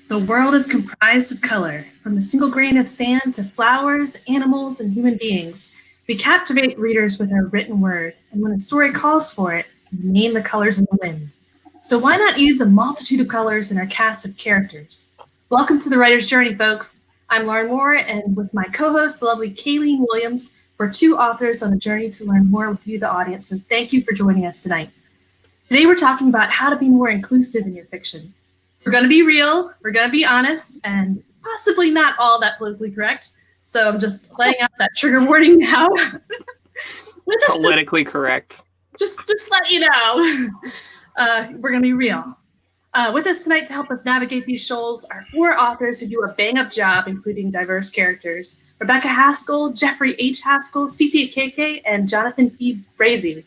The world is comprised of color, from a single grain of sand to flowers, animals, and human beings. We captivate readers with our written word, and when a story calls for it, we name the colors in the wind. So why not use a multitude of colors in our cast of characters? Welcome to the Writer's Journey, folks. I'm Lauren Moore, and with my co-host, the lovely Kayleen Williams, we're two authors on a journey to learn more with you, the audience, so thank you for joining us tonight. Today we're talking about how to be more inclusive in your fiction. We're going to be real, we're going to be honest, and possibly not all that politically correct. So I'm just laying out that trigger warning now. Politically correct. Just let you know. We're going to be real. With us tonight to help us navigate these shoals are four authors who do a bang-up job including diverse characters. Rebekah Haskell, Jeffery H. Haskell, CC Ekeke, and Jonathan P. Brazee.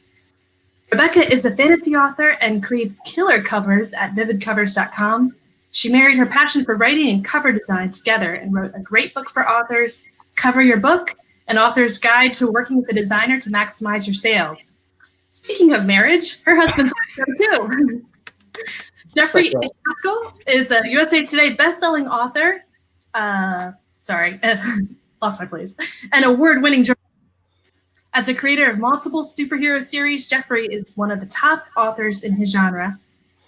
Rebekah is a fantasy author and creates killer covers at vividcovers.com. She married her passion for writing and cover design together and wrote a great book for authors, Cover Your Book, an author's guide to working with a designer to maximize your sales. Speaking of marriage, her husband's too. Jeffery H. Haskell is a USA Today bestselling author. Lost my place. An award-winning journalist. As a creator of multiple superhero series, Jeffery is one of the top authors in his genre.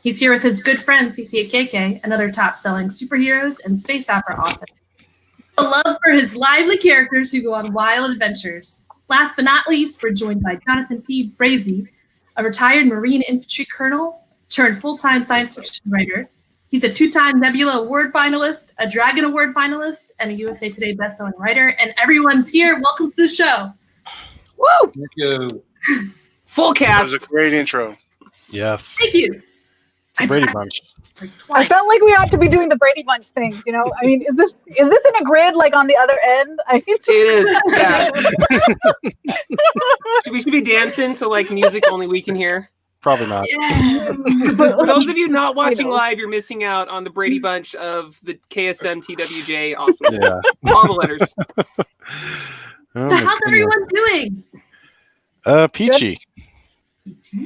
He's here with his good friend, CC Ekeke, another top-selling superheroes and space opera author. A love for his lively characters who go on wild adventures. Last but not least, we're joined by Jonathan P. Brazee, a retired Marine infantry colonel turned full-time science fiction writer. He's a two-time Nebula Award finalist, a Dragon Award finalist, and a USA Today bestselling writer. And everyone's here. Welcome to the show. Woo! Thank you. Full cast. That was a great intro. Yes. Thank you. It's a Brady Bunch. I felt like we ought to be doing the Brady Bunch things, you know? I mean, is this in a grid like on the other end? It is. Yeah. We should be dancing to like music only we can hear. Probably not. Yeah. For those of you not watching live, you're missing out on the Brady Bunch of the KSM TWJ awesome. Yeah. All the letters. So how's everyone doing? Peachy.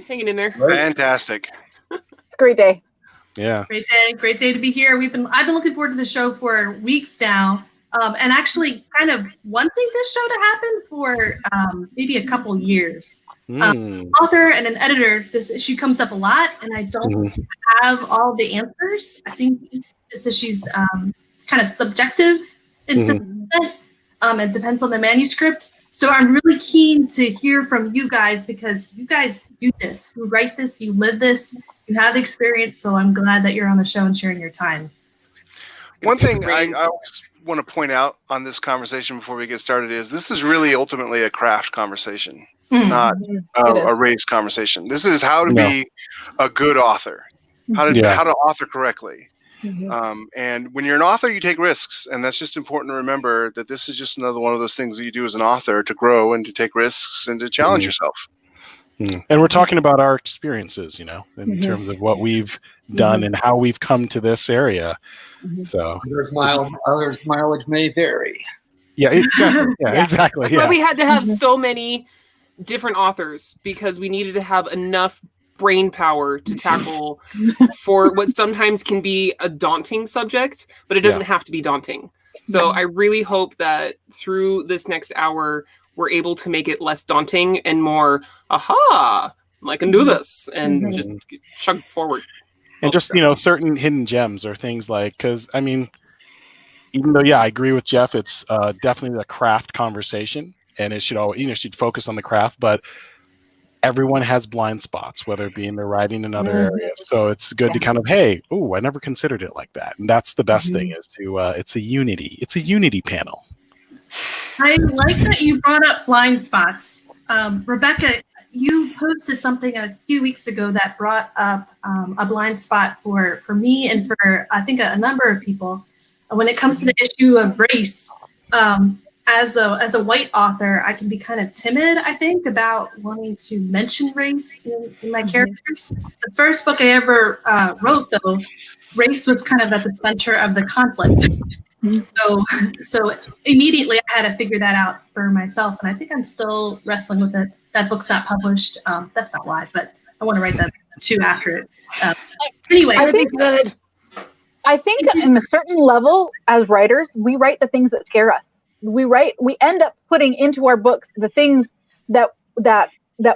Hanging in there. Fantastic. It's a great day. Yeah. Great day to be here. I've been looking forward to the show for weeks now, and actually kind of wanting this show to happen for maybe a couple years. Author and an editor, this issue comes up a lot, and I don't have all the answers. I think this issue's it's kind of subjective in some extent. It depends on the manuscript. So I'm really keen to hear from you guys because you guys do this. You write this, you live this, you have the experience. So I'm glad that you're on the show and sharing your time. One thing I always want to point out on this conversation before we get started is this is really ultimately a craft conversation, not a race conversation. This is how to be a good author, how to author correctly. And when you're an author, you take risks. And that's just important to remember that this is just another one of those things that you do as an author to grow and to take risks and to challenge yourself. And we're talking about our experiences, you know, in terms of what we've done and how we've come to this area. So Others' mileage may vary. Yeah, exactly. Exactly. That's why we had to have so many different authors because we needed to have enough brain power to tackle for what sometimes can be a daunting subject, but it doesn't have to be daunting. So I really hope that through this next hour, we're able to make it less daunting and more, I can do this, and just chug forward. And just, you know, certain hidden gems or things like, because, I mean, even though, I agree with Jeff, it's definitely a craft conversation, and it should always, should focus on the craft, but everyone has blind spots, whether it be in their writing in other areas. So it's good to kind of, I never considered it like that. And that's the best thing is to, it's a unity panel. I like that you brought up blind spots. Rebekah, you posted something a few weeks ago that brought up a blind spot for me and for, I think, a number of people. When it comes to the issue of race, as a white author, I can be kind of timid, I think, about wanting to mention race in my characters. The first book I ever wrote, though, race was kind of at the center of the conflict. So immediately I had to figure that out for myself, and I think I'm still wrestling with it. That book's not published. That's not why, but I want to write that too after it. Anyway, I think good. I think in a certain level, as writers, we write the things that scare us. We end up putting into our books the things that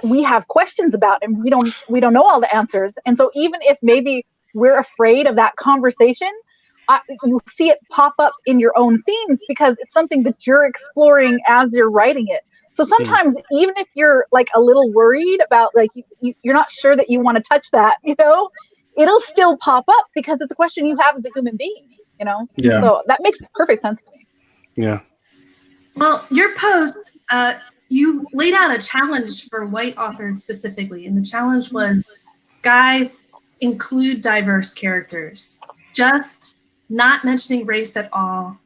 we have questions about, and we don't know all the answers. And so even if maybe we're afraid of that conversation, you'll see it pop up in your own themes because it's something that you're exploring as you're writing it. So sometimes even if you're like a little worried about, like, you're not sure that you want to touch that, it'll still pop up because it's a question you have as a human being, Yeah. So that makes perfect sense to me. Yeah. Well, your post, you laid out a challenge for white authors specifically, and the challenge was, guys, include diverse characters. Just not mentioning race at all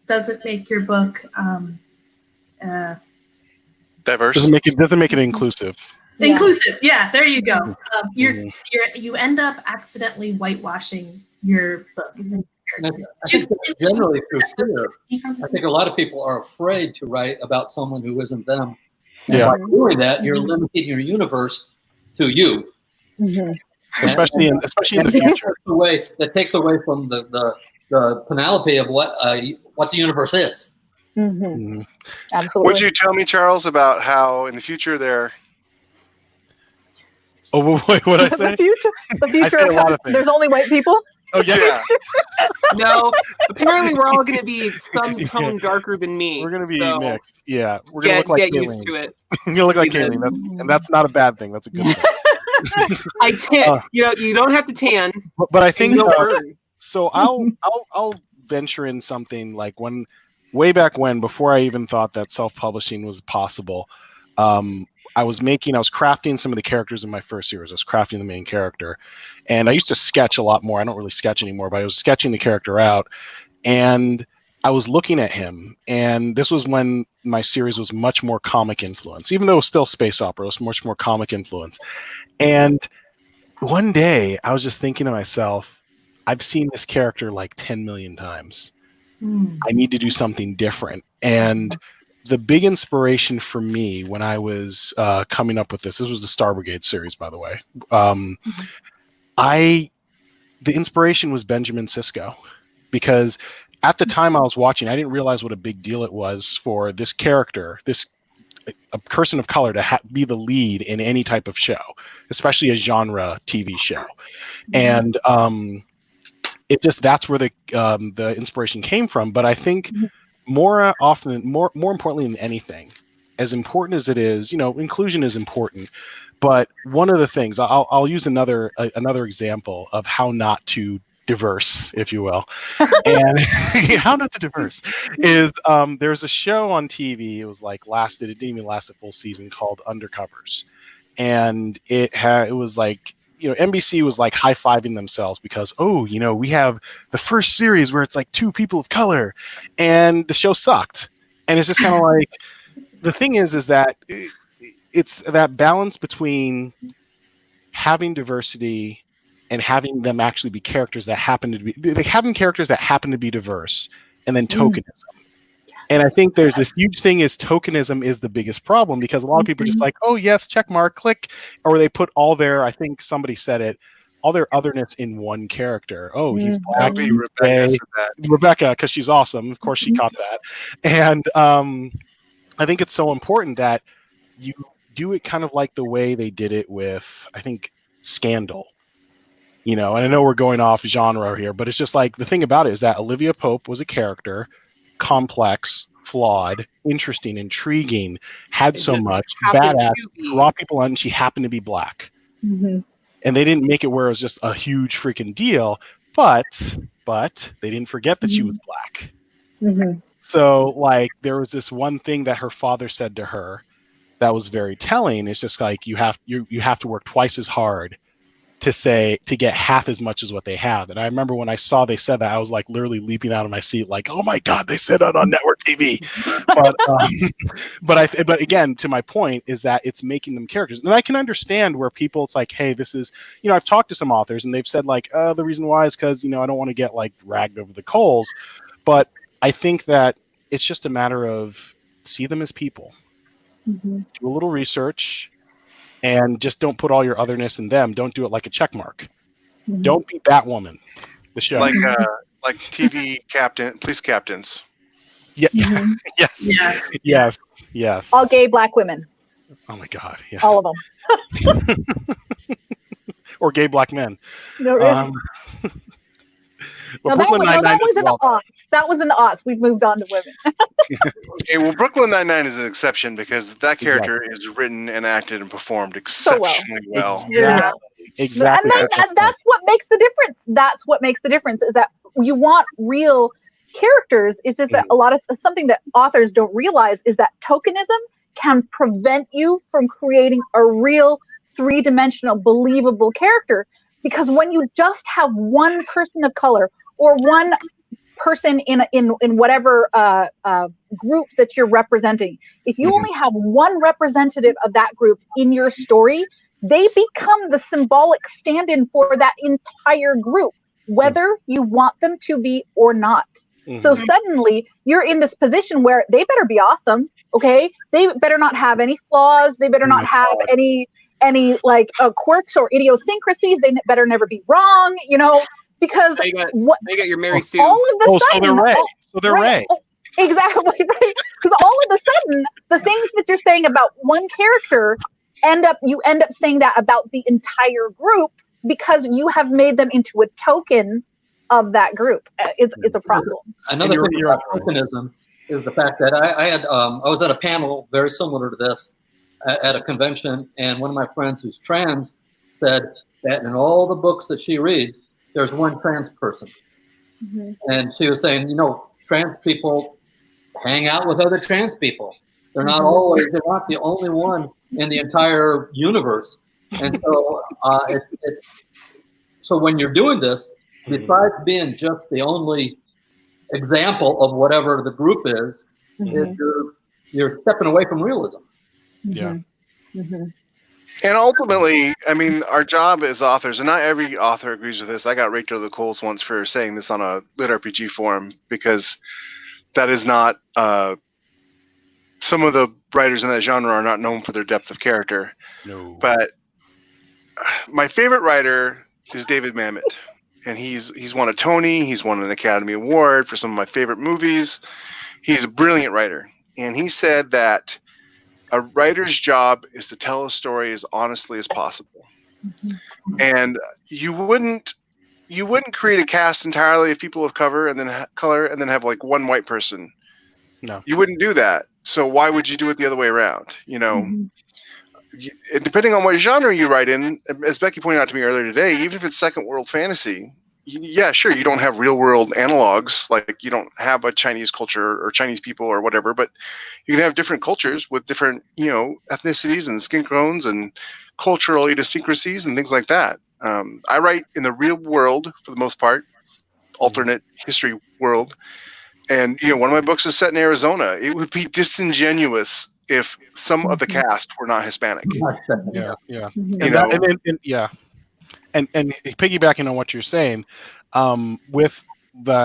doesn't make your book diverse. Doesn't make it inclusive. Inclusive, yeah. There you go. You end up accidentally whitewashing your book. I think generally through fear, I think a lot of people are afraid to write about someone who isn't them. And by doing that, you're limiting your universe to you. Mm-hmm. Especially in the future. That takes away from the Penelope of what the universe is. Mm-hmm. Mm-hmm. Absolutely. Would you tell me, Charles, about how in the future there? Oh, wait, what I say? The future. I say a lot of things. There's only white people. Oh yeah. No, apparently we're all going to be some tone darker than me. We're going to be so mixed. Yeah, we're going to look like get Kayleen. used to it. You're going to look like Kayleen. That's not a bad thing. That's a good thing. I tan. You don't have to tan. But I think so. Mm-hmm. I'll venture in something like way back when, before I even thought that self-publishing was possible. I was crafting some of the characters in my first series. I was crafting the main character, and I used to sketch a lot more. I don't really sketch anymore, but I was sketching the character out, and I was looking at him. And this was when my series was much more comic influence, even though it was still space opera. It was much more comic influence. And one day I was just thinking to myself, I've seen this character like 10 million times. I need to do something different. And the big inspiration for me when I was coming up with this was the Star Brigade series, by the way. The inspiration was Benjamin Sisko, because at the time I was watching, I didn't realize what a big deal it was for this character, a person of color, to be the lead in any type of show, especially a genre TV show. And that's where the inspiration came from. But I think more importantly than anything, as important as it is, inclusion is important. But one of the things, I'll use another example of how not to diverse, if you will, and how not to diverse is there's a show on TV. It was it didn't even last a full season, called Undercovers, and it was like, NBC was like high-fiving themselves because, we have the first series where it's like 2 people of color, and the show sucked. And it's just kind of like, the thing is that it's that balance between having diversity and having them actually be characters that happen to be diverse, and then tokenism. And I think there's this huge thing is tokenism is the biggest problem, because a lot of people are just like, oh yes, check mark, click, or they put all their, I think somebody said it, all their otherness in one character. Oh, he's black, he's gay. Rebekah, because she's awesome. Of course she caught that. And I think it's so important that you do it kind of like the way they did it with, I think, Scandal. And I know we're going off genre here, but it's just like, the thing about it is that Olivia Pope was a character, complex, flawed, interesting, intriguing, had so much, badass, draw people on, and she happened to be black. And they didn't make it where it was just a huge freaking deal, but they didn't forget that she was black. So there was this one thing that her father said to her that was very telling. It's just like, you have to work twice as hard to get half as much as what they have. And I remember when I saw they said that, I was like literally leaping out of my seat, like, oh my God, they said that on network TV. But again, to my point is that it's making them characters. And I can understand where people, it's like, hey, this is, I've talked to some authors and they've said like, the reason why is because, I don't want to get like dragged over the coals. But I think that it's just a matter of see them as people, do a little research, and just don't put all your otherness in them. Don't do it like a check mark. Don't be Batwoman. The show. Like TV police captains. Yeah. Mhm. Yes. All gay black women. Oh my God. Yeah. All of them. Or gay black men. No, But Brooklyn Nine-Nine that was in the aughts. That was in the aughts. We've moved on to women. Okay, well, Brooklyn Nine-Nine is an exception because that character is written and acted and performed exceptionally well. Exactly. And then that's what makes the difference. That's what makes the difference is that you want real characters. It's just that a lot of something that authors don't realize is that tokenism can prevent you from creating a real three-dimensional, believable character. Because when you just have one person of color or one person in whatever group that you're representing, if you only have one representative of that group in your story, they become the symbolic stand-in for that entire group, whether you want them to be or not. So suddenly you're in this position where they better be awesome. Okay. They better not have any flaws. They better not have any like quirks or idiosyncrasies. They better never be wrong, because they got your Mary Sue. All of the sudden, so they're Ray. Exactly, right. Because all of a sudden, the things that you're saying about one character you end up saying that about the entire group because you have made them into a token of that group. It's a problem. Another thing about tokenism is the fact that I was at a panel very similar to this at a convention, and one of my friends who's trans said that in all the books that she reads, there's one trans person. And she was saying, trans people hang out with other trans people. They're not the only one in the entire universe. And so so when you're doing this, besides being just the only example of whatever the group is you're stepping away from realism. Yeah. And ultimately, I mean, our job as authors, and not every author agrees with this. I got raked over the coals once for saying this on a Lit RPG forum because that is not. Some of the writers in that genre are not known for their depth of character. No. But my favorite writer is David Mamet, and he's won a Tony. He's won an Academy Award for some of my favorite movies. He's a brilliant writer, and he said that a writer's job is to tell a story as honestly as possible. And you wouldn't create a cast entirely of people of color and then have like one white person. No, you wouldn't do that. So why would you do it the other way around? Depending on what genre you write in, as Becky pointed out to me earlier today, even if it's second world fantasy, yeah, sure, you don't have real world analogs, like you don't have a Chinese culture or Chinese people or whatever, but you can have different cultures with different, ethnicities and skin tones and cultural idiosyncrasies and things like that. I write in the real world for the most part, alternate history world. And, one of my books is set in Arizona. It would be disingenuous if some of the cast were not Hispanic. Yeah. And piggybacking on what you're saying, with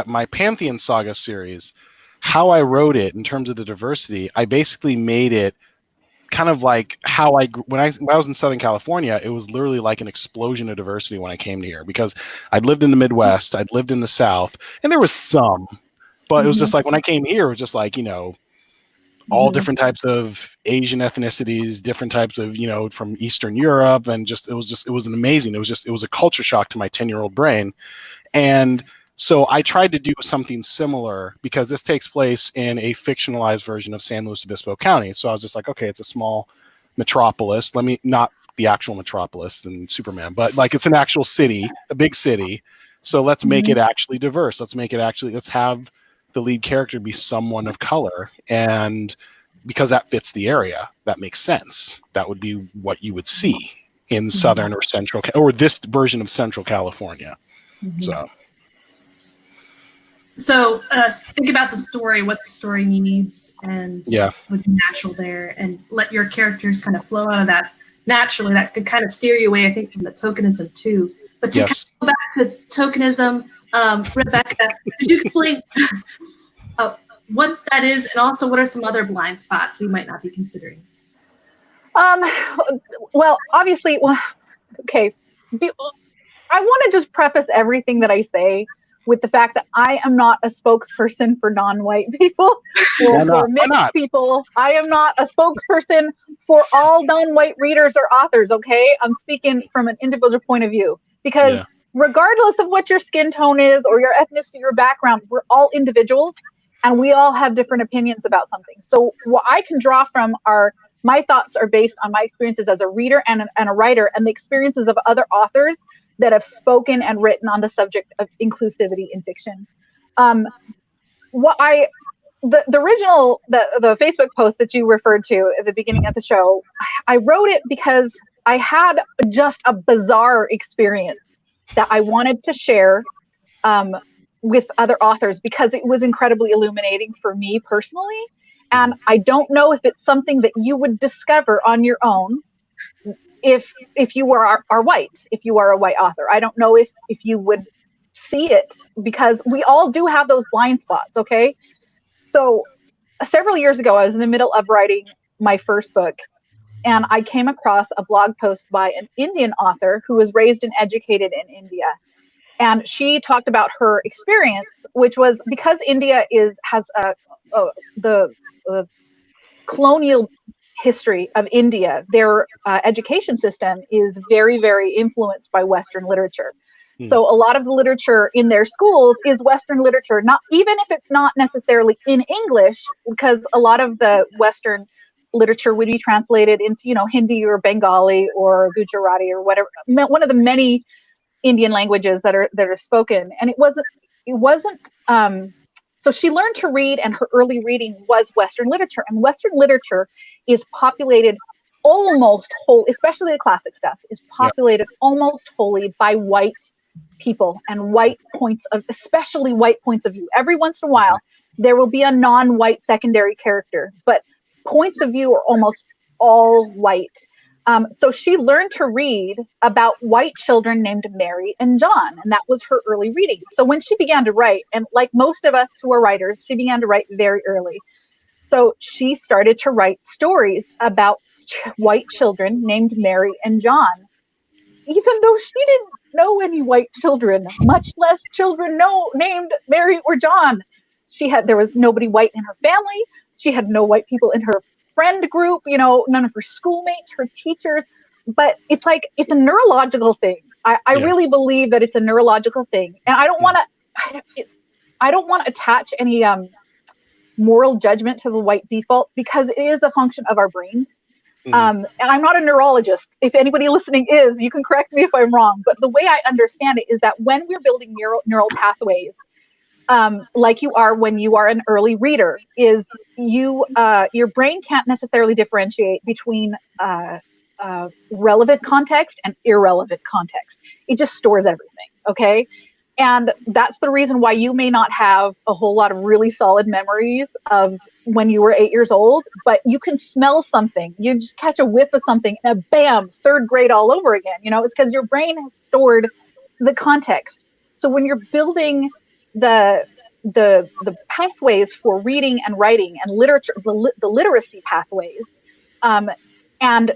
my Pantheon Saga series, how I wrote it in terms of the diversity, I basically made it kind of like how when I was in Southern California, it was literally like an explosion of diversity when I came here because I'd lived in the Midwest, I'd lived in the South, and there was some, but it was just like when I came here, it was just like, all different types of Asian ethnicities, different types of, from Eastern Europe. And it was amazing. It was a culture shock to my 10-year-old brain. And so I tried to do something similar because this takes place in a fictionalized version of San Luis Obispo County. So I was just like, okay, it's a small metropolis. Not the actual metropolis than Superman, but like it's an actual city, a big city. So let's make it actually diverse. Let's have the lead character be someone of color, and because that fits the area, that makes sense. That would be what you would see in Southern or Central, or this version of Central California. So think about the story, what the story needs, and what's natural there, and let your characters kind of flow out of that naturally. That could kind of steer you away, I think, from the tokenism too. But to kind of go back to tokenism, Rebekah, could you explain what that is, and also what are some other blind spots we might not be considering? Well, obviously, okay. I want to just preface everything that I say with the fact that I am not a spokesperson for non-white people or for mixed people. I am not a spokesperson for all non-white readers or authors, okay? I'm speaking from an individual point of view, because regardless of what your skin tone is or your ethnicity or background, we're all individuals and we all have different opinions about something. So what I can draw from my thoughts are based on my experiences as a reader and a writer, and the experiences of other authors that have spoken and written on the subject of inclusivity in fiction. The original Facebook post that you referred to at the beginning of the show, I wrote it because I had just a bizarre experience that I wanted to share with other authors, because it was incredibly illuminating for me personally. And I don't know if it's something that you would discover on your own if you are white, if you are a white author. I don't know if you would see it, because we all do have those blind spots, okay? So several years ago, I was in the middle of writing my first book, and I came across a blog post by an Indian author who was raised and educated in India. And she talked about her experience, which was because India has the colonial history of India. Their education system is very, very influenced by Western literature. So a lot of the literature in their schools is Western literature, not even if it's not necessarily in English, because a lot of the Western literature would be translated into, Hindi or Bengali or Gujarati or whatever, one of the many Indian languages that are spoken. And it wasn't so she learned to read, and her early reading was Western literature. And Western literature is populated almost whole, especially the classic stuff, is populated almost wholly by white people and especially white points of view. Every once in a while, there will be a non-white secondary character, but points of view are almost all white. So she learned to read about white children named Mary and John, and that was her early reading. So when she began to write, and like most of us who are writers, she began to write very early. So she started to write stories about white children named Mary and John, even though she didn't know any white children, much less children named Mary or John. There was nobody white in her family. She had no white people in her friend group, none of her schoolmates, her teachers. But it's a neurological thing. I really believe that it's a neurological thing. And I don't want to attach any moral judgment to the white default, because it is a function of our brains. And I'm not a neurologist. If anybody listening is, you can correct me if I'm wrong. But the way I understand it is that when we're building neural pathways, like you are when you are an early reader, is your brain can't necessarily differentiate between relevant context and irrelevant context. It just stores everything, okay? And that's the reason why you may not have a whole lot of really solid memories of when you were 8 years old, but you can smell something. You just catch a whiff of something and bam, third grade all over again. It's because your brain has stored the context. So when you're building the pathways for reading and writing and literature, the literacy pathways, and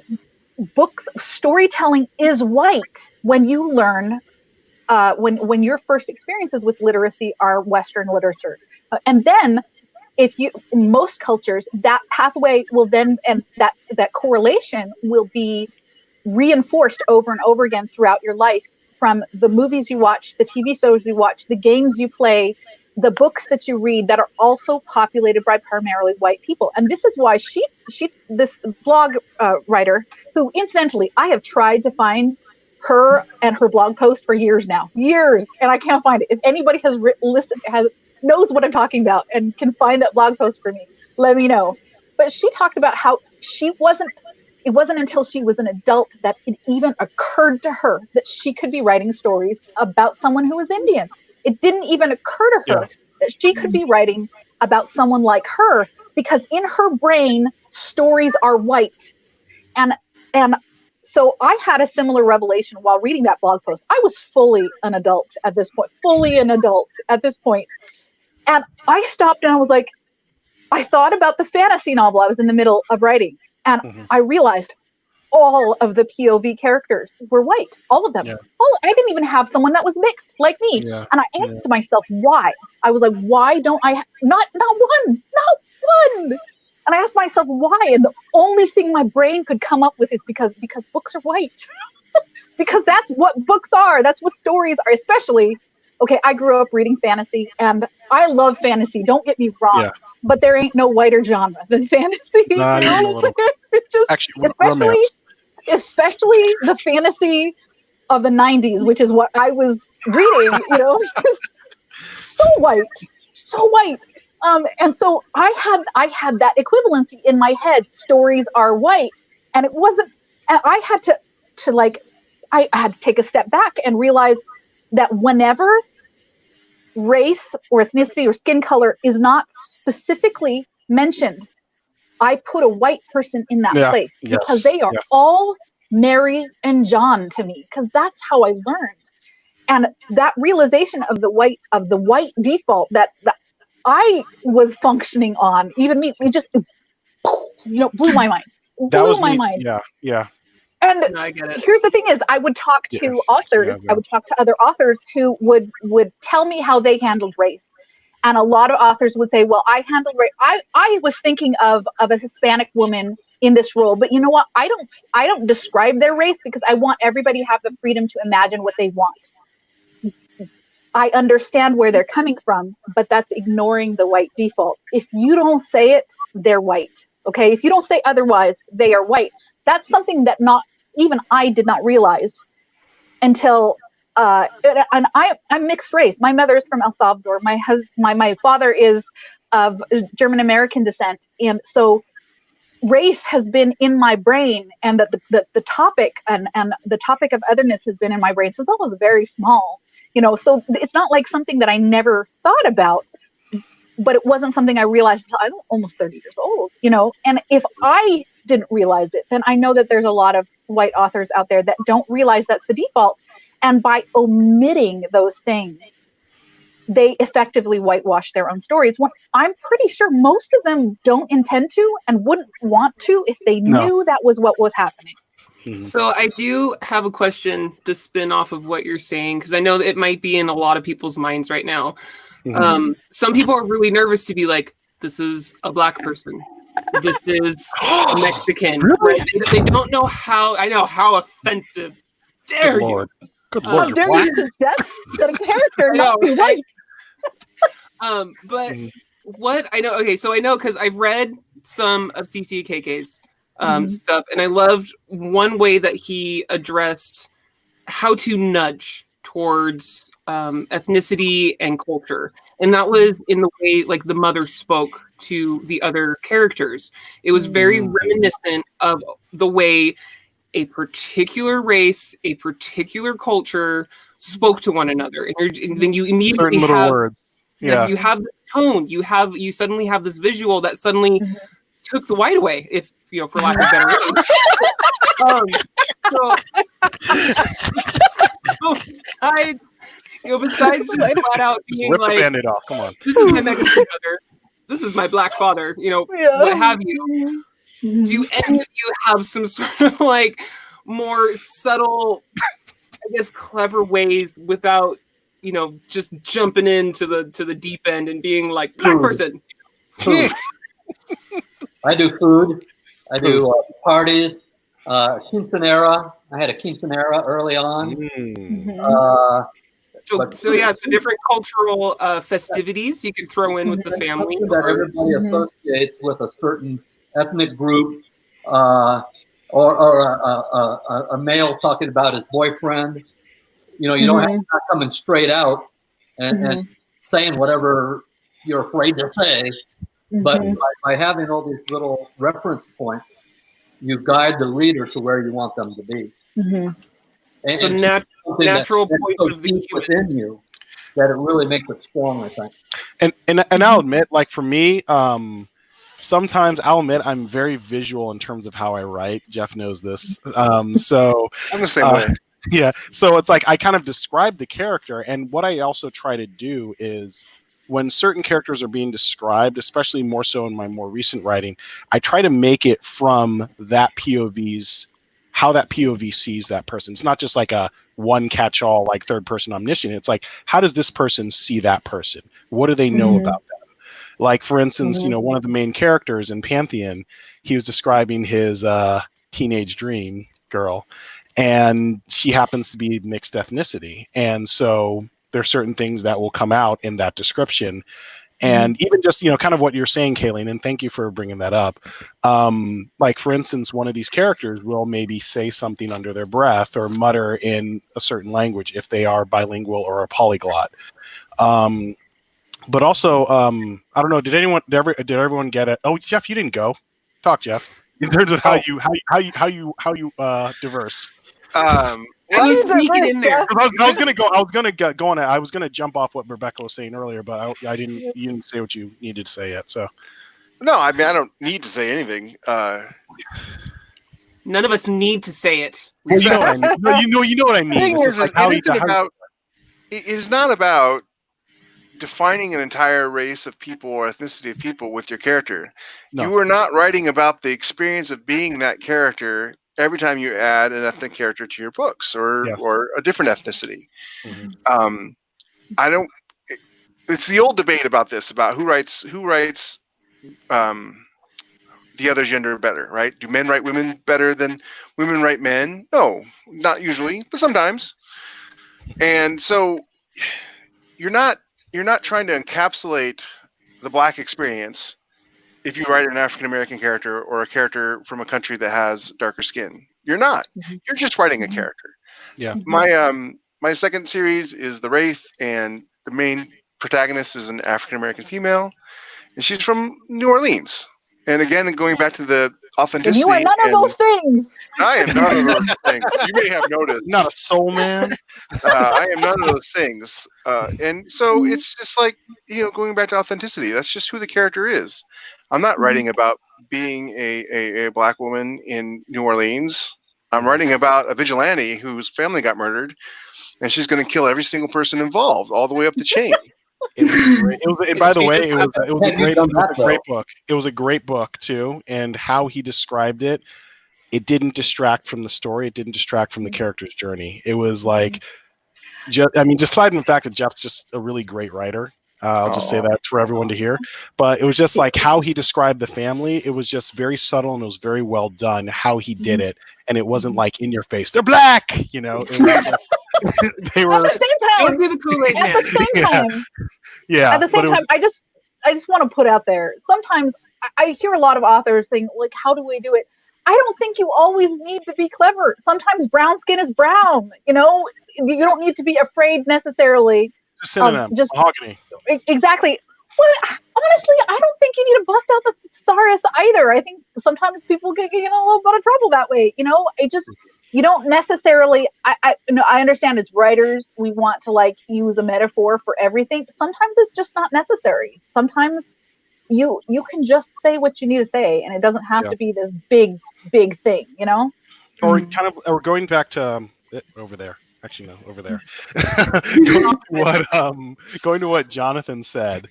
books, storytelling is white when you learn, when your first experiences with literacy are Western literature. And then in most cultures, that pathway will then, and that correlation will be reinforced over and over again throughout your life, from the movies you watch, the TV shows you watch, the games you play, the books that you read that are also populated by primarily white people. And this is why this blog writer, who incidentally, I have tried to find her and her blog post for years, and I can't find it. If anybody knows what I'm talking about and can find that blog post for me, let me know. But she talked about how it wasn't until she was an adult that it even occurred to her that she could be writing stories about someone who was Indian. It didn't even occur to her that she could be writing about someone like her, because in her brain, stories are white. And so I had a similar revelation while reading that blog post. I was fully an adult at this point. And I stopped and I was like, I thought about the fantasy novel I was in the middle of writing. And I realized all of the POV characters were white. All of them. Yeah. I didn't even have someone that was mixed like me. Yeah. And I asked myself why. I was like, why don't I not one. And I asked myself why. And the only thing my brain could come up with is because books are white. Because that's what books are. That's what stories are. Especially, okay, I grew up reading fantasy and I love fantasy. Don't get me wrong. Yeah. But there ain't no whiter genre than fantasy. Not even a little. Just, actually, especially the fantasy of the 90s, which is what I was reading, so white. And so I had that equivalency in my head. Stories are white, and it wasn't. And I had to I had to take a step back and realize that whenever race or ethnicity or skin color is not specifically mentioned, I put a white person in that place because they are all Mary and John to me, because that's how I learned. And that realization of the white default that I was functioning on, even me, it just blew my mind. Yeah. And no, I get it. Here's the thing is, I would talk to authors. I would talk to other authors who would tell me how they handled race. And a lot of authors would say, well, I handled race. I was thinking of a Hispanic woman in this role, but you know what? I don't describe their race because I want everybody to have the freedom to imagine what they want. I understand where they're coming from, but that's ignoring the white default. If you don't say it, they're white. Okay? If you don't say otherwise, they are white. That's something that not even I did not realize until, and I'm mixed race. My mother is from El Salvador. My father is of German American descent, and so race has been in my brain, and the topic and the topic of otherness has been in my brain since I was very small. So it's not like something that I never thought about. But it wasn't something I realized until I was almost 30 years old, and if I didn't realize it, then I know that there's a lot of white authors out there that don't realize that's the default. And by omitting those things, they effectively whitewash their own stories. I'm pretty sure most of them don't intend to and wouldn't want to if they knew that was what was happening. So I do have a question to spin off of what you're saying, because I know that it might be in a lot of people's minds right now. Some people are really nervous to be like, this is a Black person. This is a Mexican. Really? Right? They don't know how offensive. Dare you? Good Lord, how dare you suggest that a character not be white? But what I know, okay, so I know because I've read some of CC Ekeke's stuff, and I loved one way that he addressed how to nudge towards ethnicity and culture, and that was in the way like the mother spoke to the other characters. It was very reminiscent of the way a particular race, a particular culture spoke to one another, and then you immediately certain little words. You have the tone. You suddenly have this visual that suddenly took the white away, if for lack of a better word. Besides just flat out being rip like, the Band-Aid off. Come on. This is my Mexican mother, this is my Black father, what have you. Do any of you have some sort of like more subtle, I guess, clever ways without, just jumping into the deep end and being like Black person? Food. I do food. I do parties. Quinceanera. I had a quinceanera early on. So different cultural festivities you can throw in with the family. That everybody associates with a certain ethnic group, or a male talking about his boyfriend. You don't have to not coming straight out and saying whatever you're afraid to say, but by having all these little reference points, you guide the reader to where you want them to be. So natural points so of the human within you that it really makes it strong, I think. And I'll admit, like for me, sometimes I'll admit I'm very visual in terms of how I write. Jeff knows this. So I'm the same way. Yeah. So it's like I kind of describe the character, and what I also try to do is when certain characters are being described, especially more so in my more recent writing, I try to make it from that POV's how that POV sees that person. It's not just like a one catch-all, like third-person omniscient. It's like, how does this person see that person? What do they know about them? Like, for instance, one of the main characters in Pantheon, he was describing his teenage dream girl, and she happens to be mixed ethnicity. And so there's certain things that will come out in that description. And even just, kind of what you're saying, Kayleen, and thank you for bringing that up. Like, for instance, one of these characters will maybe say something under their breath or mutter in a certain language if they are bilingual or a polyglot. But also, I don't know, did everyone get it? Oh, Jeff, you didn't go. Talk, Jeff. In terms of how you diverse. Sneak it in there. I was gonna jump off what Rebekah was saying earlier, but I didn't. You didn't say what you needed to say yet. So no, I mean I don't need to say anything. None of us need to say it. Well, you know what I mean. No, you know what I mean. The thing is, it is not about defining an entire race of people or ethnicity of people with your character. No. You are not writing about the experience of being that character every time you add an ethnic character to your books or a different ethnicity. It's the old debate about this, about who writes the other gender better, right? Do men write women better than women write men? No, not usually, but sometimes. And so you're not trying to encapsulate the Black experience if you write an African American character or a character from a country that has darker skin. You're not. You're just writing a character. Yeah. My second series is The Wraith, and the main protagonist is an African American female, and she's from New Orleans. And again, going back to the authenticity. And you are none of those things. I am none of those things. You may have noticed. Not a soul man. I am none of those things. And so it's just like, going back to authenticity. That's just who the character is. I'm not writing about being a Black woman in New Orleans. I'm writing about a vigilante whose family got murdered, and she's going to kill every single person involved all the way up the chain. By the way, it was a great book. It was a great book too, and how he described it, it didn't distract from the story. It didn't distract from the character's journey. It was like, just aside from the fact that Jeff's just a really great writer. I'll just say that for everyone to hear. But it was just like how he described the family. It was just very subtle, and it was very well done how he did it. And it wasn't like in your face, they're Black, It was just, they were. At the same time, don't be the Kool-Aid man. At the same time, At the same time, I just want to put out there. Sometimes I hear a lot of authors saying, like, how do we do it? I don't think you always need to be clever. Sometimes brown skin is brown. You don't need to be afraid necessarily. Just synonym. Just mahogany. Exactly. Well, honestly, I don't think you need to bust out the thesaurus either. I think sometimes people get in a little bit of trouble that way. You don't necessarily. I understand it's writers. We want to use a metaphor for everything. Sometimes it's just not necessary. Sometimes you can just say what you need to say, and it doesn't have to be this big thing. Or or going back to over there. Actually, no, over there. Going to what Jonathan said,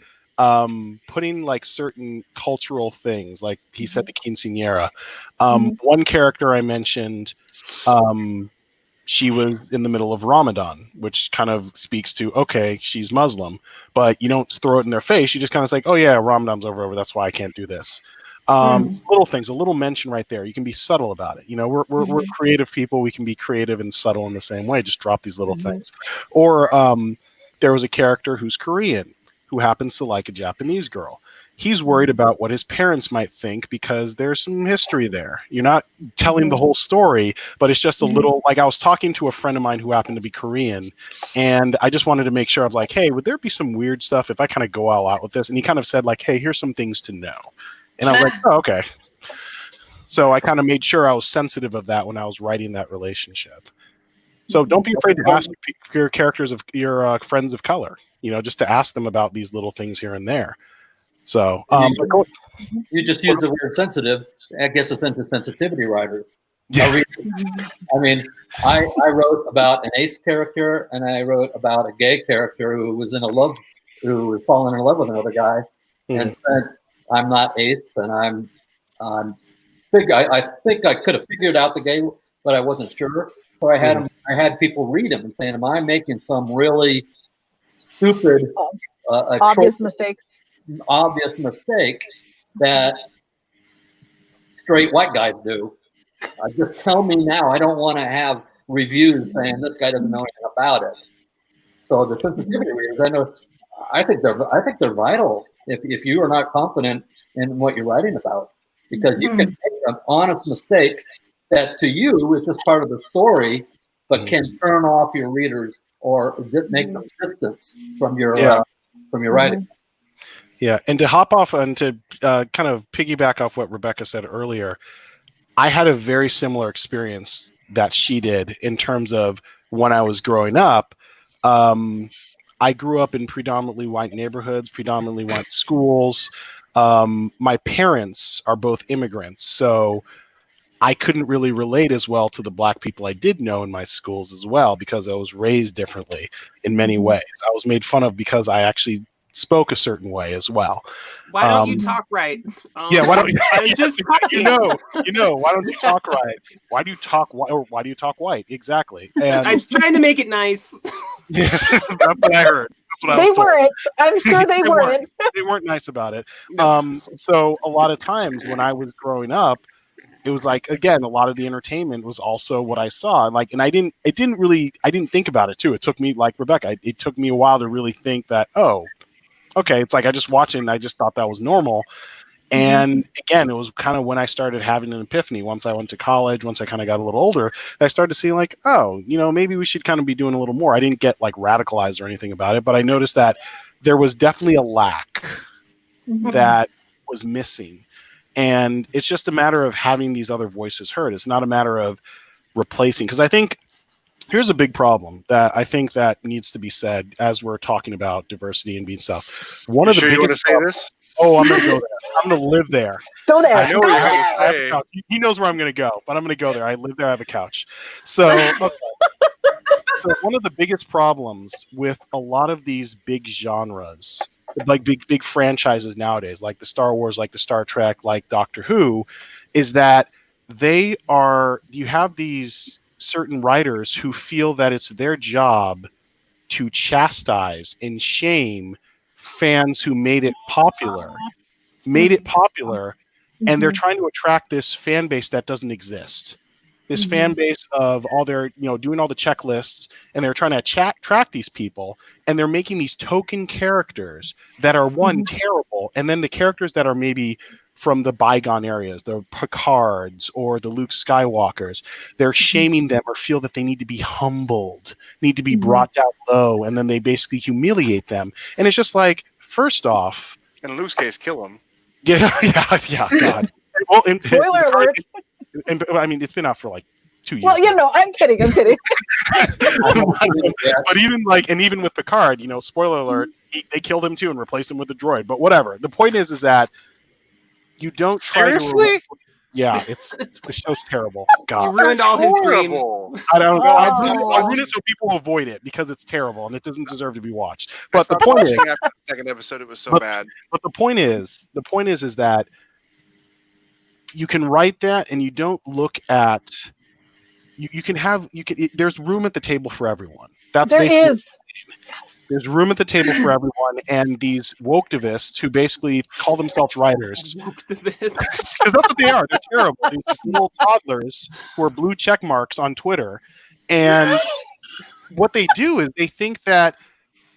putting certain cultural things, like he said the quinceañera. One character I mentioned, she was in the middle of Ramadan, which kind of speaks to, okay, she's Muslim, but you don't throw it in their face. You just kind of say, oh yeah, Ramadan's over, that's why I can't do this. Little things, a little mention right there. You can be subtle about it. We're creative people. We can be creative and subtle in the same way. Just drop these little things. Or there was a character who's Korean who happens to like a Japanese girl. He's worried about what his parents might think because there's some history there. You're not telling the whole story, but it's just a little, I was talking to a friend of mine who happened to be Korean, and I just wanted to make sure I'm like, hey, would there be some weird stuff if I kind of go all out with this? And he kind of said hey, here's some things to know. And I was like, oh, okay. So I kind of made sure I was sensitive of that when I was writing that relationship. So don't be afraid to ask your characters of your friends of color, just to ask them about these little things here and there. So you just use the word sensitive. That gets us into sensitivity writers. Yeah. I wrote about an ace character, and I wrote about a gay character who was falling in love with another guy. And since I'm not ace, and I think I could have figured out the but I wasn't sure. So I had people read them and saying, "Am I making some really stupid, obvious mistake that straight white guys do? Just tell me now. I don't want to have reviews saying this guy doesn't know anything about it." So the sensitivity readers, I think they're vital if you are not confident in what you're writing about, because you can make an honest mistake that to you is just part of the story, but can turn off your readers or make them distance from your writing. Yeah, and to hop off and to kind of piggyback off what Rebekah said earlier, I had a very similar experience that she did in terms of when I was growing up. I grew up in predominantly white neighborhoods, predominantly white schools. My parents are both immigrants, so I couldn't really relate as well to the Black people I did know in my schools as well, because I was raised differently in many ways. I was made fun of because I actually spoke a certain way as well. Why don't you talk right? Yeah, why don't you? I'm just you know, why don't you talk right? Why do you talk white? Exactly. And I'm trying to make it nice. Yeah, that's what I heard. They weren't. I'm sure they weren't. They weren't nice about it. So a lot of times when I was growing up, it was like, again, a lot of the entertainment was also what I saw. Like, and I didn't think about it too. It took me, like Rebekah, it took me a while to really think that, oh, okay, it's like I just watched it and I just thought that was normal. And again, it was kind of when I started having an epiphany. Once I went to college, once I kind of got a little older, I started to see like, oh, maybe we should kind of be doing a little more. I didn't get like radicalized or anything about it, but I noticed that there was definitely a lack that was missing. And it's just a matter of having these other voices heard. It's not a matter of replacing, because I think here's a big problem that I think that needs to be said as we're talking about diversity and being stuff. One of the biggest. You want to say this? Oh, I'm going to go there. I'm going to live there. Go there. I know go where there. he knows where I'm going to go, but I'm going to go there. I live there. I have a couch. So, okay. So one of the biggest problems with a lot of these big genres, like big franchises nowadays, like the Star Wars, like the Star Trek, like Doctor Who, is that you have these certain writers who feel that it's their job to chastise and shame fans who made it popular, and they're trying to attract this fan base that doesn't exist. This fan base of all their, doing all the checklists, and they're trying to track these people, and they're making these token characters that are terrible, and then the characters that are maybe from the bygone areas, the Picards or the Luke Skywalkers, they're shaming them or feel that they need to be humbled, need to be brought down low, and then they basically humiliate them. And it's just like, first off, in Luke's case, kill him. Yeah, God. Well, Spoiler alert. And I mean, it's been out for like 2 years. Well, I'm kidding. But even with Picard, spoiler alert, they killed him too and replaced him with a droid. But whatever. The point is that you don't try seriously. Yeah, it's the show's terrible. God, you ruined all his dreams. I don't know. I ruined it so people avoid it because it's terrible and it doesn't deserve to be watched. But the point is, after the second episode, it was so bad. But the point is that you can write that, and you don't look at. There's room at the table for everyone. That's there basically. Is. There's room at the table for everyone, and these woketivists who basically call themselves writers, because that's what they are. They're terrible. These little toddlers who are blue check marks on Twitter, and what they do is they think that,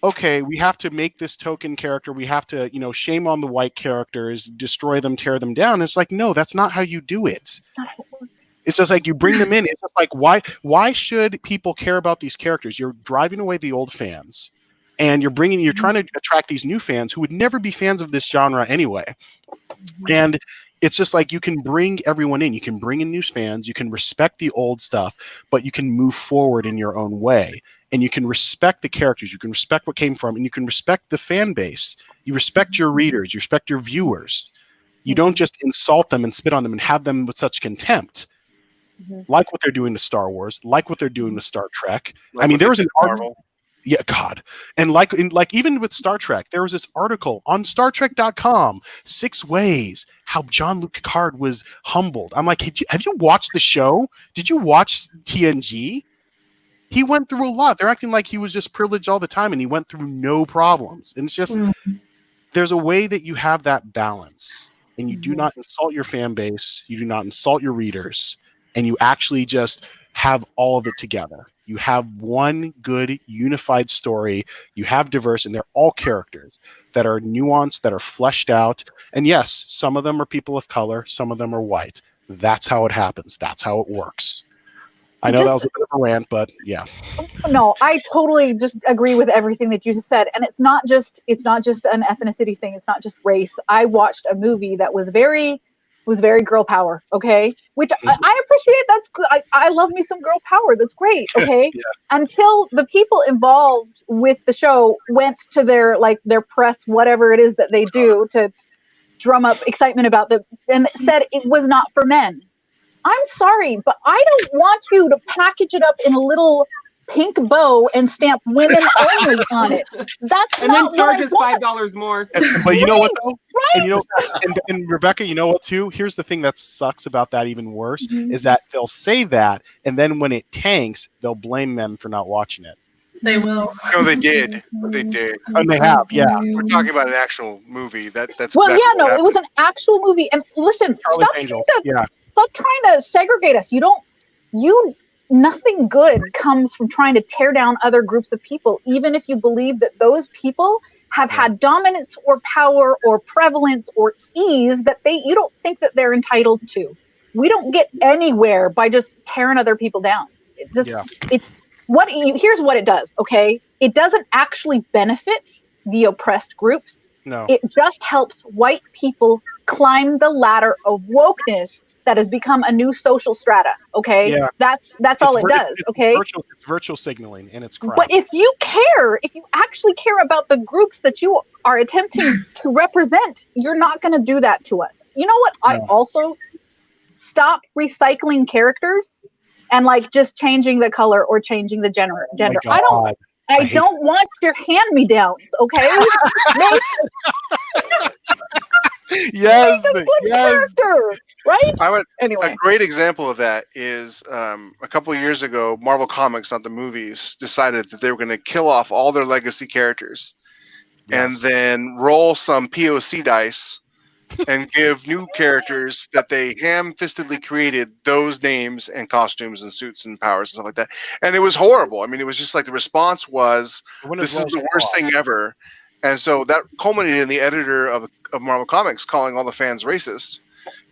okay, we have to make this token character. We have to, shame on the white characters, destroy them, tear them down. It's like, no, that's not how you do it. It's just like you bring them in. It's just like, why should people care about these characters? You're driving away the old fans. And you're trying to attract these new fans who would never be fans of this genre anyway. And it's just like you can bring everyone in. You can bring in new fans. You can respect the old stuff, but you can move forward in your own way. And you can respect the characters. You can respect what came from, and you can respect the fan base. You respect your readers. You respect your viewers. You don't just insult them and spit on them and have them with such contempt. Like what they're doing to Star Wars, like what they're doing to Star Trek. There was an article. Yeah, God. And like even with Star Trek, there was this article on StarTrek.com, 6 ways how Jean-Luc Picard was humbled. I'm like, have you watched the show? Did you watch TNG? He went through a lot. They're acting like he was just privileged all the time, and he went through no problems. And it's just, there's a way that you have that balance, and you do not insult your fan base, you do not insult your readers, and you actually just have all of it together. You have one good unified story. You have diverse, and they're all characters that are nuanced, that are fleshed out. And yes, some of them are people of color, some of them are white. That's how it happens. That's how it works. I know that was a bit of a rant, but yeah. No, I totally just agree with everything that you just said. And it's not just an ethnicity thing. It's not just race. I watched a movie that was very girl power. Okay. Which I appreciate. That's good. I love me some girl power. That's great. Okay. Yeah. Until the people involved with the show went to their press, whatever it is that they do to drum up excitement about them, and said it was not for men. I'm sorry, but I don't want you to package it up in a little pink bow and stamp women only on it. That's and not then charge us $5 more. But you know what though? Right? And Rebecca, you know what too? Here's the thing that sucks about that even worse is that they'll say that, and then when it tanks, they'll blame men for not watching it. They will. No, they did. They did. And they have, yeah. We're talking about an actual movie. That's well, exactly yeah, no, it was an actual movie. And listen, stop trying to segregate us. Nothing good comes from trying to tear down other groups of people, even if you believe that those people have had dominance or power or prevalence or ease that you don't think that they're entitled to. We don't get anywhere by just tearing other people down. Here's what it does, okay? It doesn't actually benefit the oppressed groups. No. It just helps white people climb the ladder of wokeness that has become a new social strata, okay? Yeah. That's all it does, okay? It's virtual signaling, and it's crap. But if you actually care about the groups that you are attempting to represent, you're not going to do that to us. You know what? I also stop recycling characters and just changing the color or changing the gender. I don't want your hand-me-downs, okay? Yes, make a good character, right? A great example of that is a couple of years ago, Marvel Comics, not the movies, decided that they were going to kill off all their legacy characters and then roll some POC dice and give new characters that they ham-fistedly created those names and costumes and suits and powers and stuff like that. And it was horrible. I mean, it was just the response was, this is the worst thing ever. And so that culminated in the editor of Marvel Comics calling all the fans racist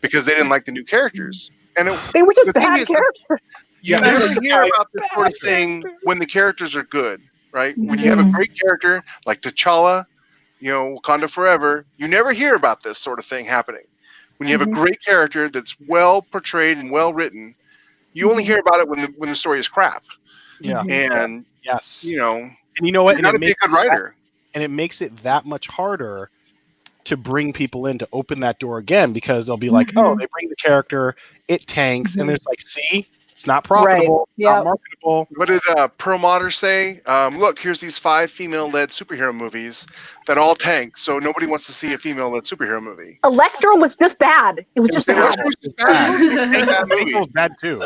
because they didn't like the new characters. And they were just bad characters. You never hear about this sort of thing when the characters are good, right? Mm-hmm. When you have a great character like T'Challa, Wakanda Forever, you never hear about this sort of thing happening. When you have a great character that's well portrayed and well written, you only hear about it when the story is crap. Yeah. And yes. And you know what? You got to be a good writer. And it makes it that much harder to bring people in to open that door again, because they'll be like, oh, they bring the character, it tanks, and there's see, it's not profitable, it's not marketable. What did Perlmutter say? Look, here's these 5 female-led superhero movies that all tank, so nobody wants to see a female-led superhero movie. Elektra was just bad. It was just bad. Elektra was just bad. It was bad too.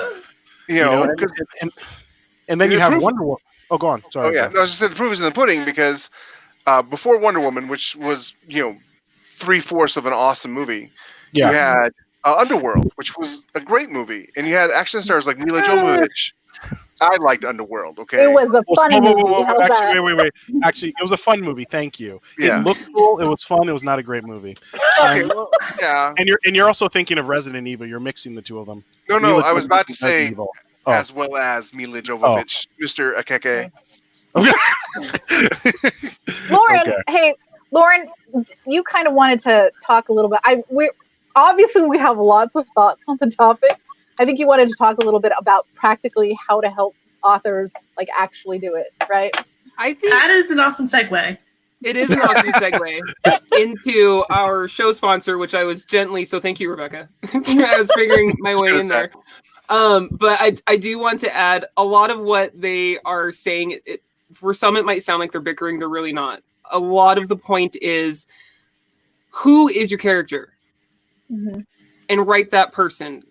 And then you have Wonder Woman. Oh, go on. Sorry. Oh, yeah. No, I was just saying the proof is in the pudding, because before Wonder Woman, which was 3/4 of an awesome movie, you had Underworld, which was a great movie, and you had action stars like Mila Jovovich. I liked Underworld. Okay, it was a funny movie. Actually, wait. Actually, it was a fun movie. Thank you. Yeah. It looked cool. It was fun. It was not a great movie. Okay, yeah. And you're also thinking of Resident Evil. You're mixing the two of them. No. I was about to say as well as Mila Jovovich, Mr. Ekeke. Lauren, hey, Lauren, you kind of wanted to talk a little bit. We have lots of thoughts on the topic. I think you wanted to talk a little bit about practically how to help authors actually do it, right? I think that is an awesome segue. It is an awesome segue into our show sponsor, which I was gently, so thank you, Rebecca. I was figuring my way in there. But I do want to add a lot of what they are saying. For some, it might sound like they're bickering. They're really not. A lot of the point is, who is your character? and write that person.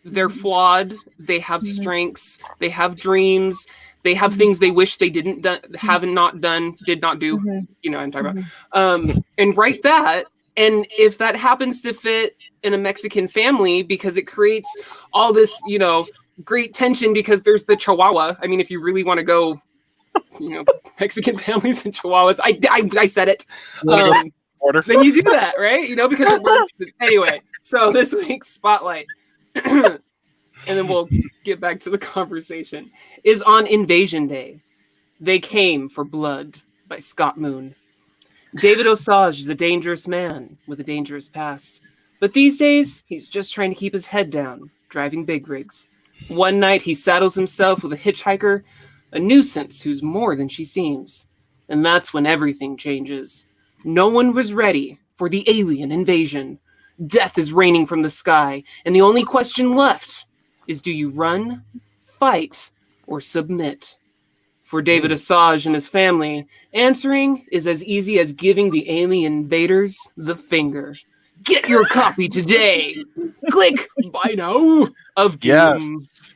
They're flawed. They have strengths. They have dreams. They have things they wish they did not do. You know what I'm talking about. And write that. And if that happens to fit in a Mexican family, because it creates all this, you know, great tension, because there's the Chihuahua. I mean, if you really want to go, you know, Mexican families and Chihuahuas, I said it. Then you do that, right? You know, because it works. Anyway, so this week's spotlight, and then we'll get back to the conversation, is on Invasion Day. They Came for Blood by Scott Moon. David Osage is a dangerous man with a dangerous past. But these days, he's just trying to keep his head down, driving big rigs. One night, he saddles himself with a hitchhiker, a nuisance who's more than she seems. And that's when everything changes. No one was ready for the alien invasion. Death is raining from the sky, and the only question left is, do you run, fight, or submit? For David Osage and his family, answering is as easy as giving the alien invaders the finger. Get your copy today. Click buy now of Doom. Yes.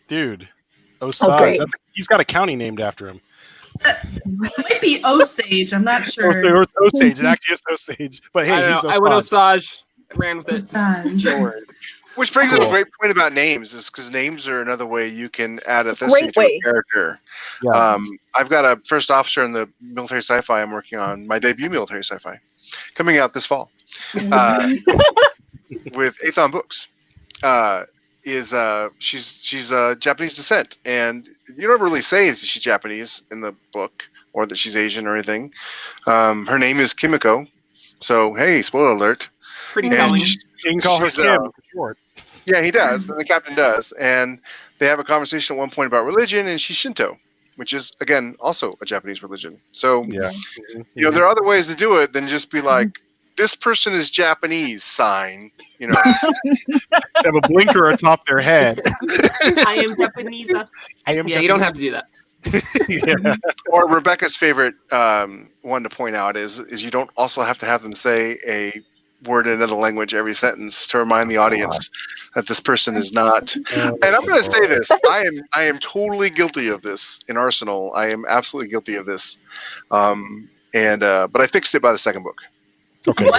Dude. Osage. He's got a county named after him. It might be Osage. I'm not sure. Osage. It actually is Osage. But hey, I went Osage. I ran with it. Osage. Which brings up a great point about names, is because names are another way you can add ethnicity to a character. Yeah. I've got a first officer in the military sci-fi I'm working on, my debut military sci-fi, coming out this fall with Athon Books. She's Japanese descent, and you don't really say that she's Japanese in the book or that she's Asian or anything. Her name is Kimiko, so hey, spoiler alert. Pretty telling. You can call her Kim for short. Yeah, he does. And the captain does, and they have a conversation at one point about religion, and she's Shinto, which is again also a Japanese religion. So you know, there are other ways to do it than just be like, this person is Japanese sign, you know. Have a blinker atop their head. I am Japanese. You don't have to do that. Yeah. Or Rebecca's favorite one to point out is you don't also have to have them say a word in another language every sentence to remind the audience that this person is not. And I'm going to say this: I am totally guilty of this in Arsenal. I am absolutely guilty of this. But I fixed it by the second book. Okay. You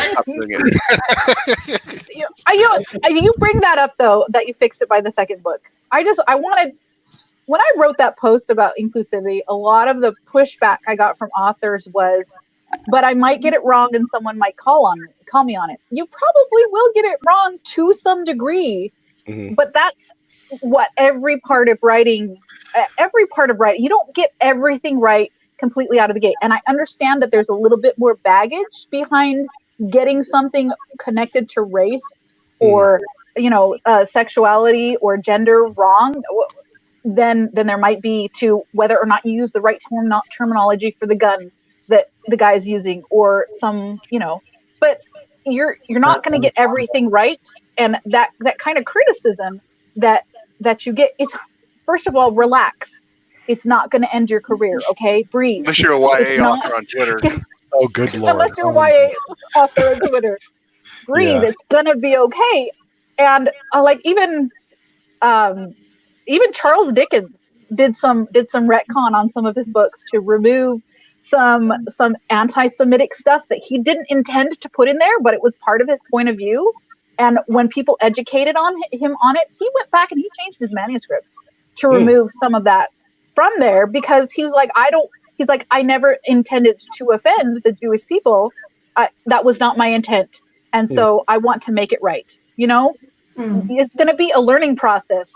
bring that up though, that you fixed it by the second book. I wanted, when I wrote that post about inclusivity, a lot of the pushback I got from authors was, but I might get it wrong and someone might call me on it. You probably will get it wrong to some degree, but that's what every part of writing, you don't get everything right completely out of the gate. And I understand that there's a little bit more baggage behind getting something connected to race or, sexuality or gender wrong than there might be to whether or not you use the right terminology for the gun that the guy's using, or some, but you're not going to get everything right. And that kind of criticism that you get, it's, first of all, relax. It's not going to end your career. Okay. Breathe. Unless you're a YA author on Twitter. Oh, good Lord. Unless you're a YA author on Twitter. Breathe. Yeah. It's going to be okay. And even Charles Dickens did some retcon on some of his books to remove some anti-Semitic stuff that he didn't intend to put in there, but it was part of his point of view. And when people educated him on it, he went back and he changed his manuscripts to remove some of that from there, because he was like, I never intended to offend the Jewish people. That was not my intent. And so I want to make it right. It's going to be a learning process.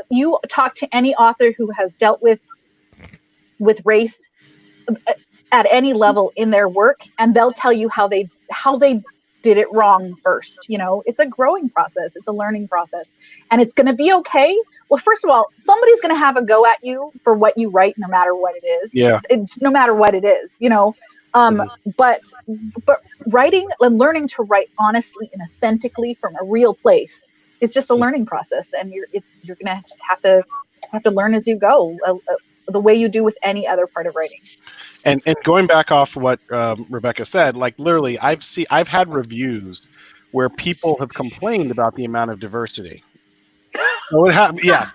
You talk to any author who has dealt with race at any level in their work, and they'll tell you how they did it wrong first. It's a growing process. It's a learning process, and it's going to be okay. Well, first of all, somebody's going to have a go at you for what you write, no matter what it is. Yeah. No matter what it is, but writing and learning to write honestly and authentically from a real place is just a learning process, and you're going to just have to learn as you go, the way you do with any other part of writing. And going back off what Rebecca said, like literally, I've had reviews where people have complained about the amount of diversity. So yes.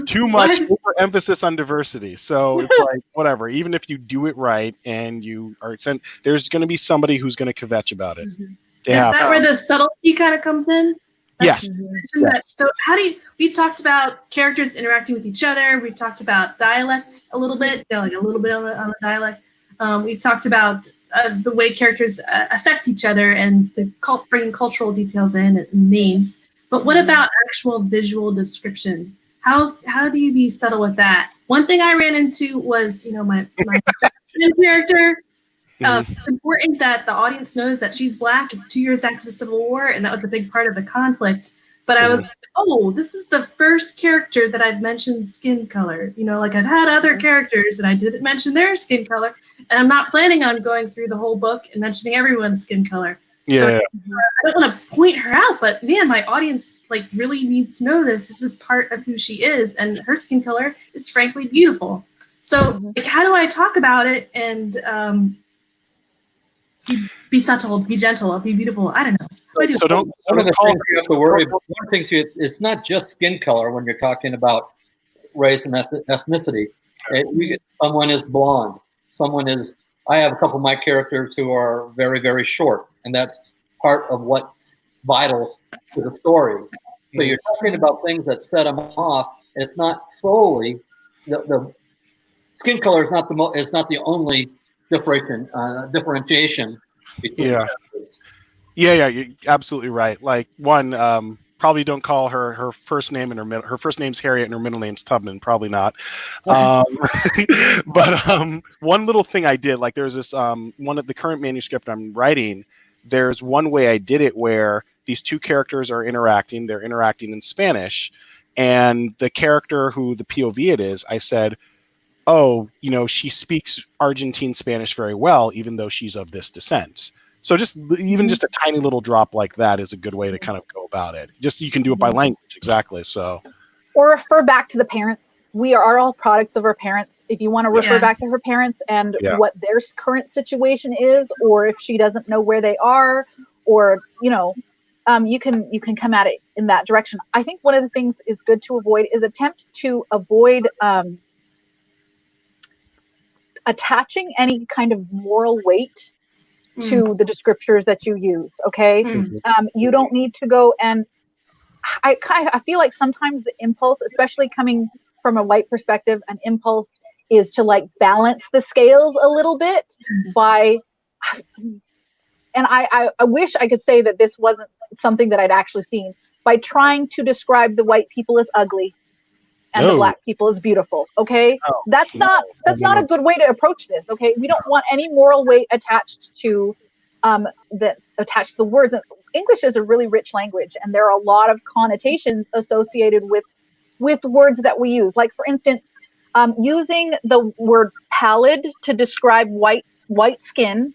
Too much overemphasis on diversity. So it's like, whatever, even if you do it right and you are sent, there's going to be somebody who's going to kvetch about it. Is that where the subtlety kind of comes in? Yes. So we've talked about characters interacting with each other. We've talked about dialect a little bit, like a little bit on the dialect. We've talked about the way characters affect each other and bringing cultural details in and names. But what about actual visual description? How do you be subtle with that? One thing I ran into was, my character. It's important that the audience knows that she's Black. It's 2 years after the Civil War, and that was a big part of the conflict. But I was, this is the first character that I've mentioned skin color. Like I've had other characters, and I didn't mention their skin color. And I'm not planning on going through the whole book and mentioning everyone's skin color. Yeah. So I don't want to point her out, but man, my audience really needs to know this. This is part of who she is, and her skin color is frankly beautiful. So how do I talk about it and be subtle, be gentle, be beautiful? I don't know. So don't one of the things you have to worry about. One of the things it's not just skin color when you're talking about race and ethnicity. Someone is blonde. I have a couple of my characters who are very, very short, and that's part of what's vital to the story. So you're talking about things that set them off. It's not solely the skin color is not the only differentiation between Yeah, you're absolutely right. Like one, probably don't call her first name her first name's Harriet and her middle name's Tubman. Probably not. But one little thing I did, like there's this one of the current manuscript I'm writing. There's one way I did it where these two characters are interacting. They're interacting in Spanish, and the character who the POV it is, I said, oh, she speaks Argentine Spanish very well, even though she's of this descent. So just a tiny little drop like that is a good way to kind of go about it. Just you can do it by language, exactly. So, or refer back to the parents. We are all products of our parents. If you want to refer back to her parents and what their current situation is, or if she doesn't know where they are, or you can come at it in that direction. I think one of the things is good to avoid is attempt to avoid attaching any kind of moral weight to the descriptors that you use. Okay. You don't need to go and I feel like sometimes the impulse, especially coming from a white perspective, an impulse is to balance the scales a little bit by, and I wish I could say that this wasn't something that I'd actually seen, by trying to describe the white people as ugly and the Black people as beautiful. Okay. That's not a good way to approach this. Okay. We don't want any moral weight attached to the words. English is a really rich language, and there are a lot of connotations associated with words that we use. Like for instance, using the word pallid to describe white skin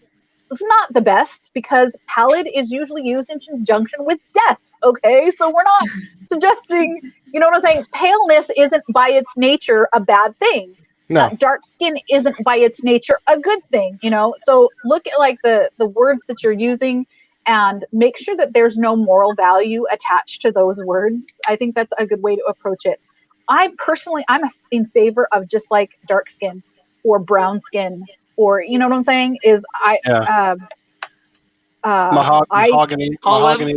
is not the best, because pallid is usually used in conjunction with death. Okay, so we're not suggesting, you know what I'm saying? Paleness isn't by its nature a bad thing. No. Dark skin isn't by its nature a good thing, So look at the words that you're using and make sure that there's no moral value attached to those words. I think that's a good way to approach it. I'm in favor of just dark skin or brown skin, or you know what I'm saying? Mahogany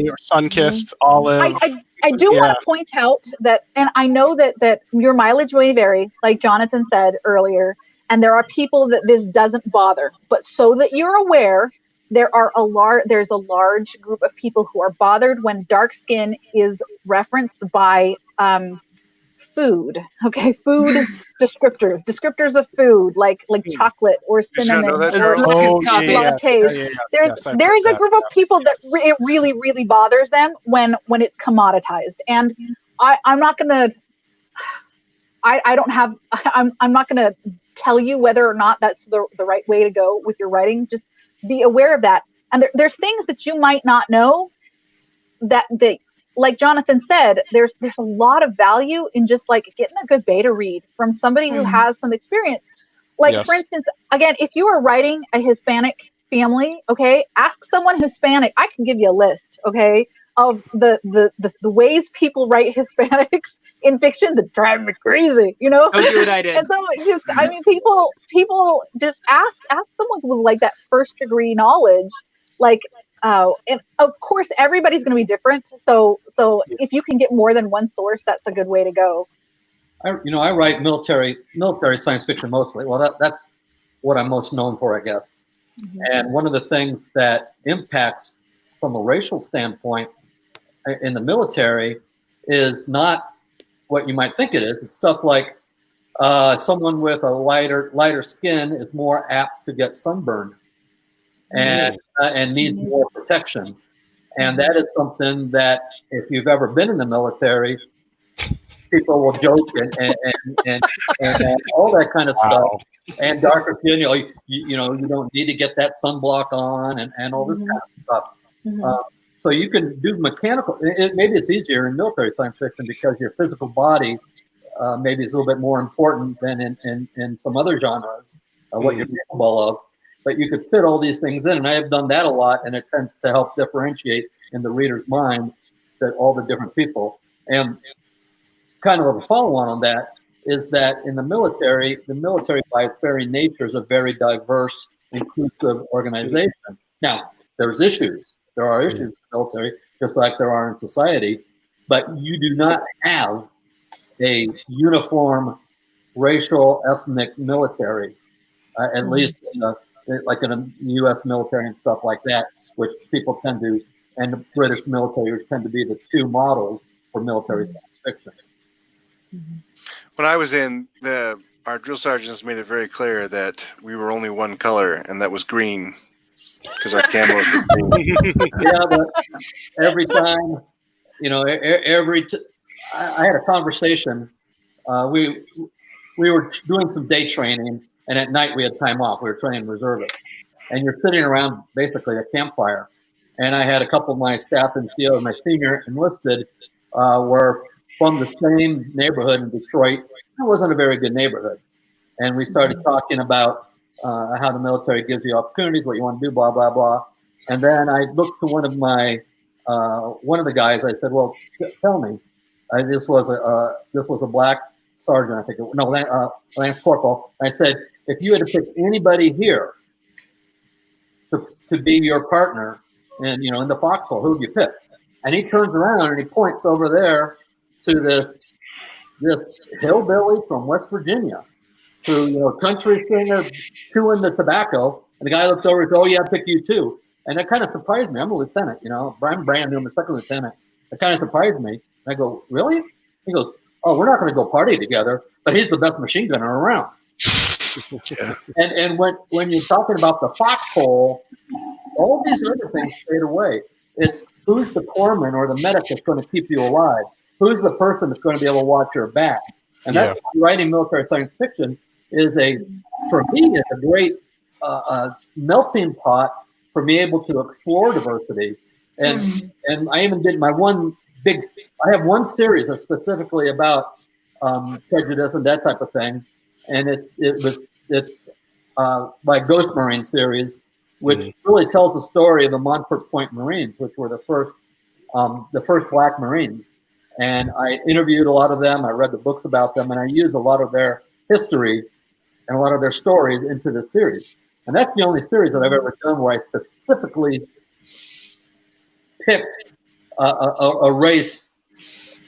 or sun-kissed olive. I do want to point out that, and I know that your mileage may vary, like Jonathan said earlier, and there are people that this doesn't bother. But so that you're aware, there's a large group of people who are bothered when dark skin is referenced by food. Okay, food descriptors of food, like chocolate or cinnamon or lattes. There's a group of people that it really, really bothers them when it's commoditized. And I'm not gonna tell you whether or not that's the right way to go with your writing. Just be aware of that. And there's things that you might not know that like Jonathan said, there's a lot of value in just getting a good beta read from somebody who has some experience. For instance, again, if you are writing a Hispanic family, okay? Ask someone Hispanic. I can give you a list, okay, of the ways people write Hispanics in fiction that drive me crazy, you know? Don't do what I did. And so just, I mean, people just ask someone with like that first degree knowledge, like, and of course everybody's going to be different. So if you can get more than one source, that's a good way to go. I write military science fiction mostly. Well, that's what I'm most known for, I guess. Mm-hmm. And one of the things that impacts from a racial standpoint in the military is not what you might think it is. It's stuff like someone with a lighter skin is more apt to get sunburned and needs more protection. And that is something that if you've ever been in the military, people will joke and all that kind of stuff. And darker skin, you don't need to get that sunblock on and all this kind of stuff. Mm-hmm. So you can do mechanical. Maybe it's easier in military science fiction because your physical body maybe is a little bit more important than in some other genres, what you're capable of. But you could fit all these things in, and I have done that a lot, and it tends to help differentiate in the reader's mind that all the different people. And kind of a follow-on on that is that in the military by its very nature is a very diverse, inclusive organization. Now, there's issues. There are issues in the military, just like there are in society, but you do not have a uniform racial, ethnic military, at least like in a U.S. military and stuff like that, which people tend to, and the British military, which tend to be the two models for military science fiction. When I was in, our drill sergeants made it very clear that we were only one color, and that was green, because our camo was green. Yeah, but every time, I had a conversation. We were doing some day training, and at night we had time off. We were training reservists, and you're sitting around basically a campfire. And I had a couple of my staff NCOs, my senior enlisted, were from the same neighborhood in Detroit. It wasn't a very good neighborhood. And we started talking about how the military gives you opportunities, what you want to do, blah, blah, blah. And then I looked to one of the guys. I said, well, tell me, this was a black sergeant, I think, Lance Corporal. I said, if you had to pick anybody here to be your partner in the foxhole, who would you pick? And he turns around and he points over there to this hillbilly from West Virginia who, country singer, chewing the tobacco. And the guy looks over and says, oh, yeah, I'd pick you too. And that kind of surprised me. I'm a lieutenant, I'm brand new, I'm a second lieutenant. It kind of surprised me. And I go, really? He goes, oh, we're not going to go party together, but he's the best machine gunner around. Yeah. And when you're talking about the foxhole, all these other things fade away. It's who's the corpsman or the medic that's going to keep you alive? Who's the person that's going to be able to watch your back? And that's why writing military science fiction is for me, it's a great melting pot for me able to explore diversity. And I even did I have one series that's specifically about prejudice and that type of thing. And it's my Ghost Marine series, which really tells the story of the Montfort Point Marines, which were the first Black Marines. And I interviewed a lot of them. I read the books about them, and I used a lot of their history and a lot of their stories into the series. And that's the only series that I've ever done where I specifically picked a race,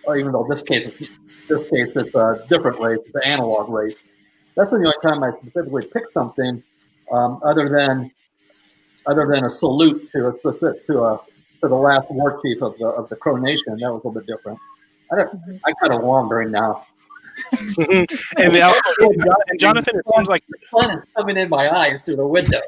even though this case it's a different race, it's an analog race. That's the only time I specifically picked something other than a salute to the last war chief of the Crow Nation. That was a little bit different. I kind of wandering now. and Jonathan, it seems like the sun is coming in my eyes through the window.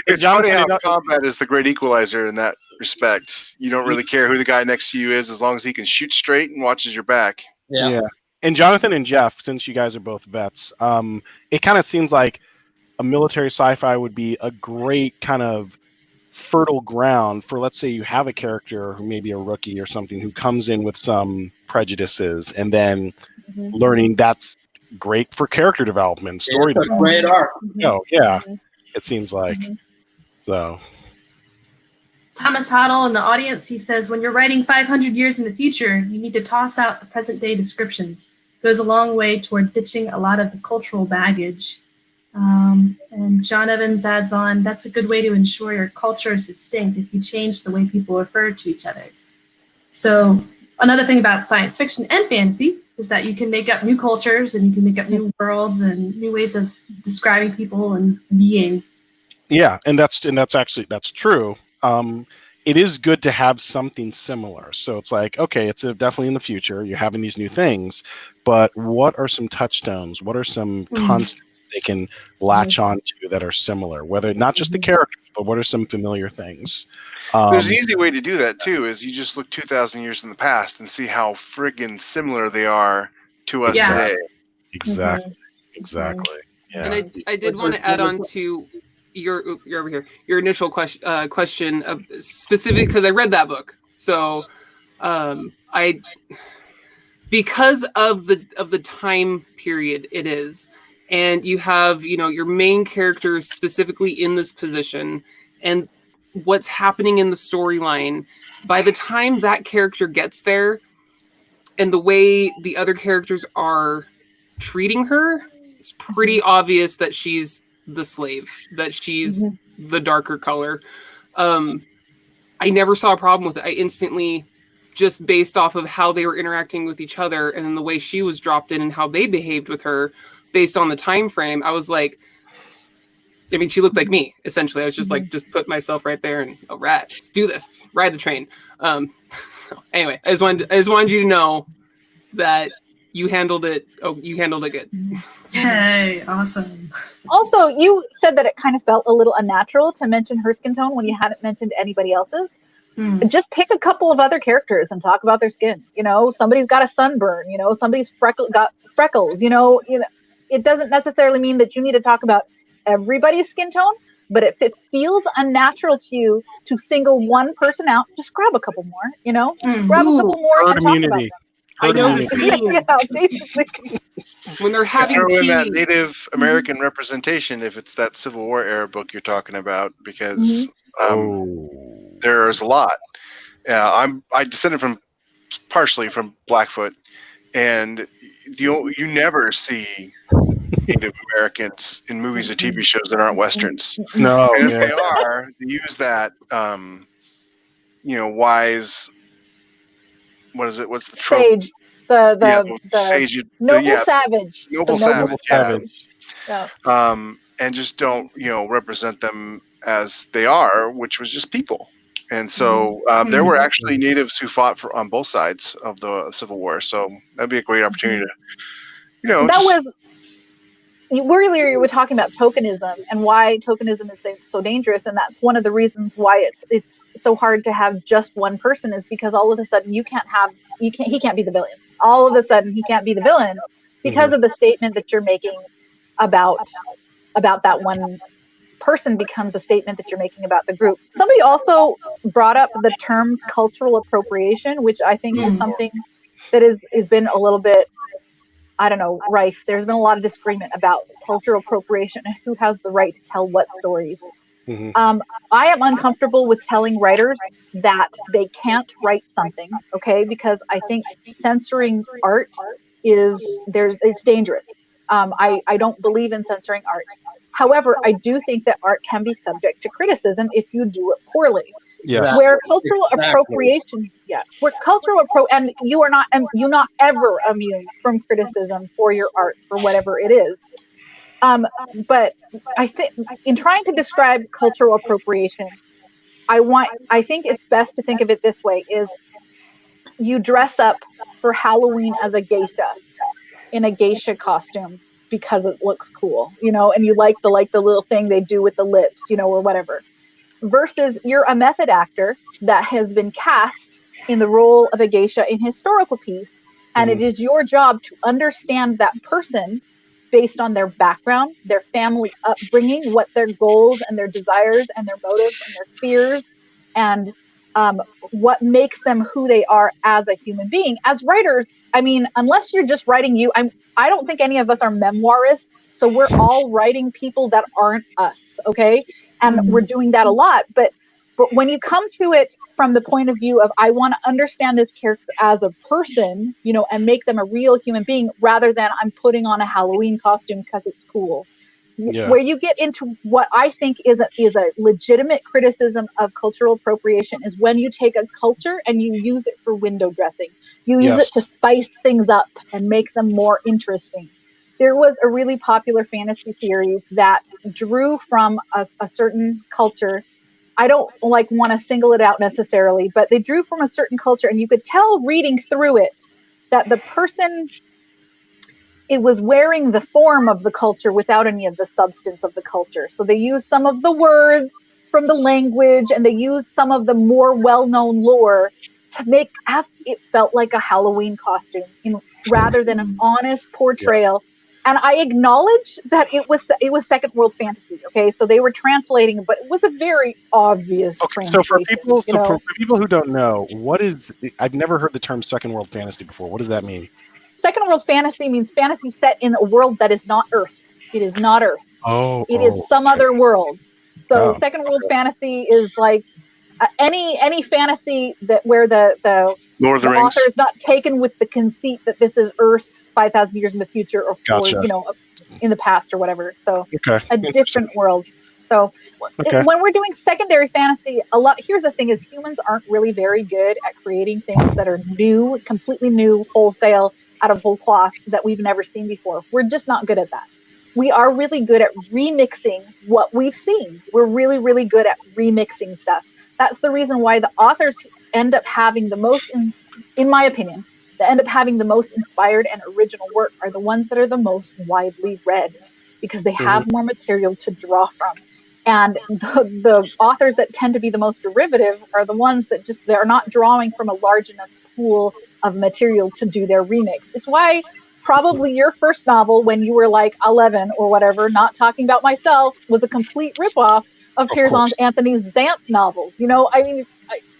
It's funny how combat is the great equalizer in that respect. You don't really care who the guy next to you is as long as he can shoot straight and watches your back. Yeah. And Jonathan and Jeff, since you guys are both vets, it kind of seems like a military sci-fi would be a great kind of fertile ground for, let's say you have a character who may be a rookie or something who comes in with some prejudices, and then learning that's great for character development, story development. Great arc. It seems like. So. Thomas Hoddle in the audience, he says, when you're writing 500 years in the future, you need to toss out the present day descriptions. It goes a long way toward ditching a lot of the cultural baggage. And John Evans adds on, that's a good way to ensure your culture is distinct if you change the way people refer to each other. So another thing about science fiction and fantasy is that you can make up new cultures and you can make up new worlds and new ways of describing people and being. Yeah, and that's true. It is good to have something similar. So it's like, okay, it's definitely in the future. You're having these new things, but what are some touchstones? What are some constants they can latch on to that are similar? Whether not just the characters, but what are some familiar things? There's an easy way to do that too. Is you just look 2,000 years in the past and see how friggin' similar they are to us today. Exactly. Yeah. And I did want to add on to you're over here. Your initial question specific, because I read that book. So I because of the time period it is, and you have your main characters specifically in this position, and what's happening in the storyline. By the time that character gets there, and the way the other characters are treating her, it's pretty obvious that she's the slave, that she's the darker color. I never saw a problem with it. I instantly, just based off of how they were interacting with each other and then the way she was dropped in and how they behaved with her based on the time frame, I was like, I mean, she looked like me, essentially. I was just like, just put myself right there and, oh, rat, let's do this, ride the train. So anyway, I just wanted you to know that you handled it. Oh, you handled it good. Yay, awesome. Also, you said that it kind of felt a little unnatural to mention her skin tone when you hadn't mentioned anybody else's. Just pick a couple of other characters and talk about their skin. Somebody's got a sunburn. Somebody's got freckles. It doesn't necessarily mean that you need to talk about everybody's skin tone. But if it feels unnatural to you to single one person out, just grab a couple more. Just grab a couple more and talk about them. I know the scene. Basically. When they're having throw tea. in that Native American representation, if it's that Civil War era book you're talking about, because there's a lot. I descended partially from Blackfoot, and you never see Native Americans in movies or TV shows that aren't westerns. No, and if they are, they use that wise. What is it? What's the trope? Sage. The sage. Noble savage. Noble savage. Yeah. And just don't represent them as they are, which was just people. And so there were actually natives who fought on both sides of the Civil War. So that'd be a great opportunity to, earlier you were talking about tokenism and why tokenism is so dangerous, and that's one of the reasons why it's so hard to have just one person, is because all of a sudden he can't be the villain. All of a sudden he can't be the villain because of the statement that you're making about that one person becomes a statement that you're making about the group. Somebody also brought up the term cultural appropriation, which I think is something that has been a little bit, I don't know, rife. There's been a lot of disagreement about cultural appropriation and who has the right to tell what stories. I am uncomfortable with telling writers that they can't write something, okay? Because I think censoring art it's dangerous. I don't believe in censoring art. However, I do think that art can be subject to criticism if you do it poorly. Yes. Where cultural appropriation, and you're not ever immune from criticism for your art, for whatever it is. But I think in trying to describe cultural appropriation, I think it's best to think of it this way: is you dress up for Halloween as a geisha in a geisha costume because it looks cool, and you like the little thing they do with the lips, or whatever. Versus you're a method actor that has been cast in the role of a geisha in a historical piece, and it is your job to understand that person based on their background, their family upbringing, what their goals and their desires and their motives and their fears and what makes them who they are as a human being. As writers, I mean, unless you're just writing you, I don't think any of us are memoirists, so we're all writing people that aren't us, okay? And we're doing that a lot, but when you come to it from the point of view of, I want to understand this character as a person, you know, and make them a real human being, rather than I'm putting on a Halloween costume because it's cool. Yeah. Where you get into what I think is a legitimate criticism of cultural appropriation is when you take a culture and you use it for window dressing. You use it to spice things up and make them more interesting. There was a really popular fantasy series that drew from a certain culture. I don't want to single it out necessarily, but they drew from a certain culture, and you could tell reading through it that the person, it was wearing the form of the culture without any of the substance of the culture. So they used some of the words from the language, and they used some of the more well-known lore to make it felt like a Halloween costume, rather than an honest portrayal. Yeah. And I acknowledge that it was Second World Fantasy. Okay, so they were translating, but it was a very obvious translation. So for people who don't know, I've never heard the term Second World Fantasy before. What does that mean? Second World Fantasy means fantasy set in a world that is not Earth. It is not Earth. It is some other world. So Second World Fantasy is like any fantasy where the author is not taken with the conceit that this is Earth 5,000 years in the future, or in the past or whatever. So a different world. So when we're doing secondary fantasy, here's the thing: is humans aren't really very good at creating things that are new, completely new, wholesale, out of whole cloth, that we've never seen before. We're just not good at that. We are really good at remixing what we've seen. We're really, really good at remixing stuff. That's the reason why the authors who end up having the most, in my opinion, that end up having the most inspired and original work are the ones that are the most widely read, because they have more material to draw from. And the authors that tend to be the most derivative are the ones that they're not drawing from a large enough pool of material to do their remix. It's why probably your first novel, when you were like 11 or whatever, not talking about myself, was a complete ripoff of Piers Anthony Zant novels. You know, I mean,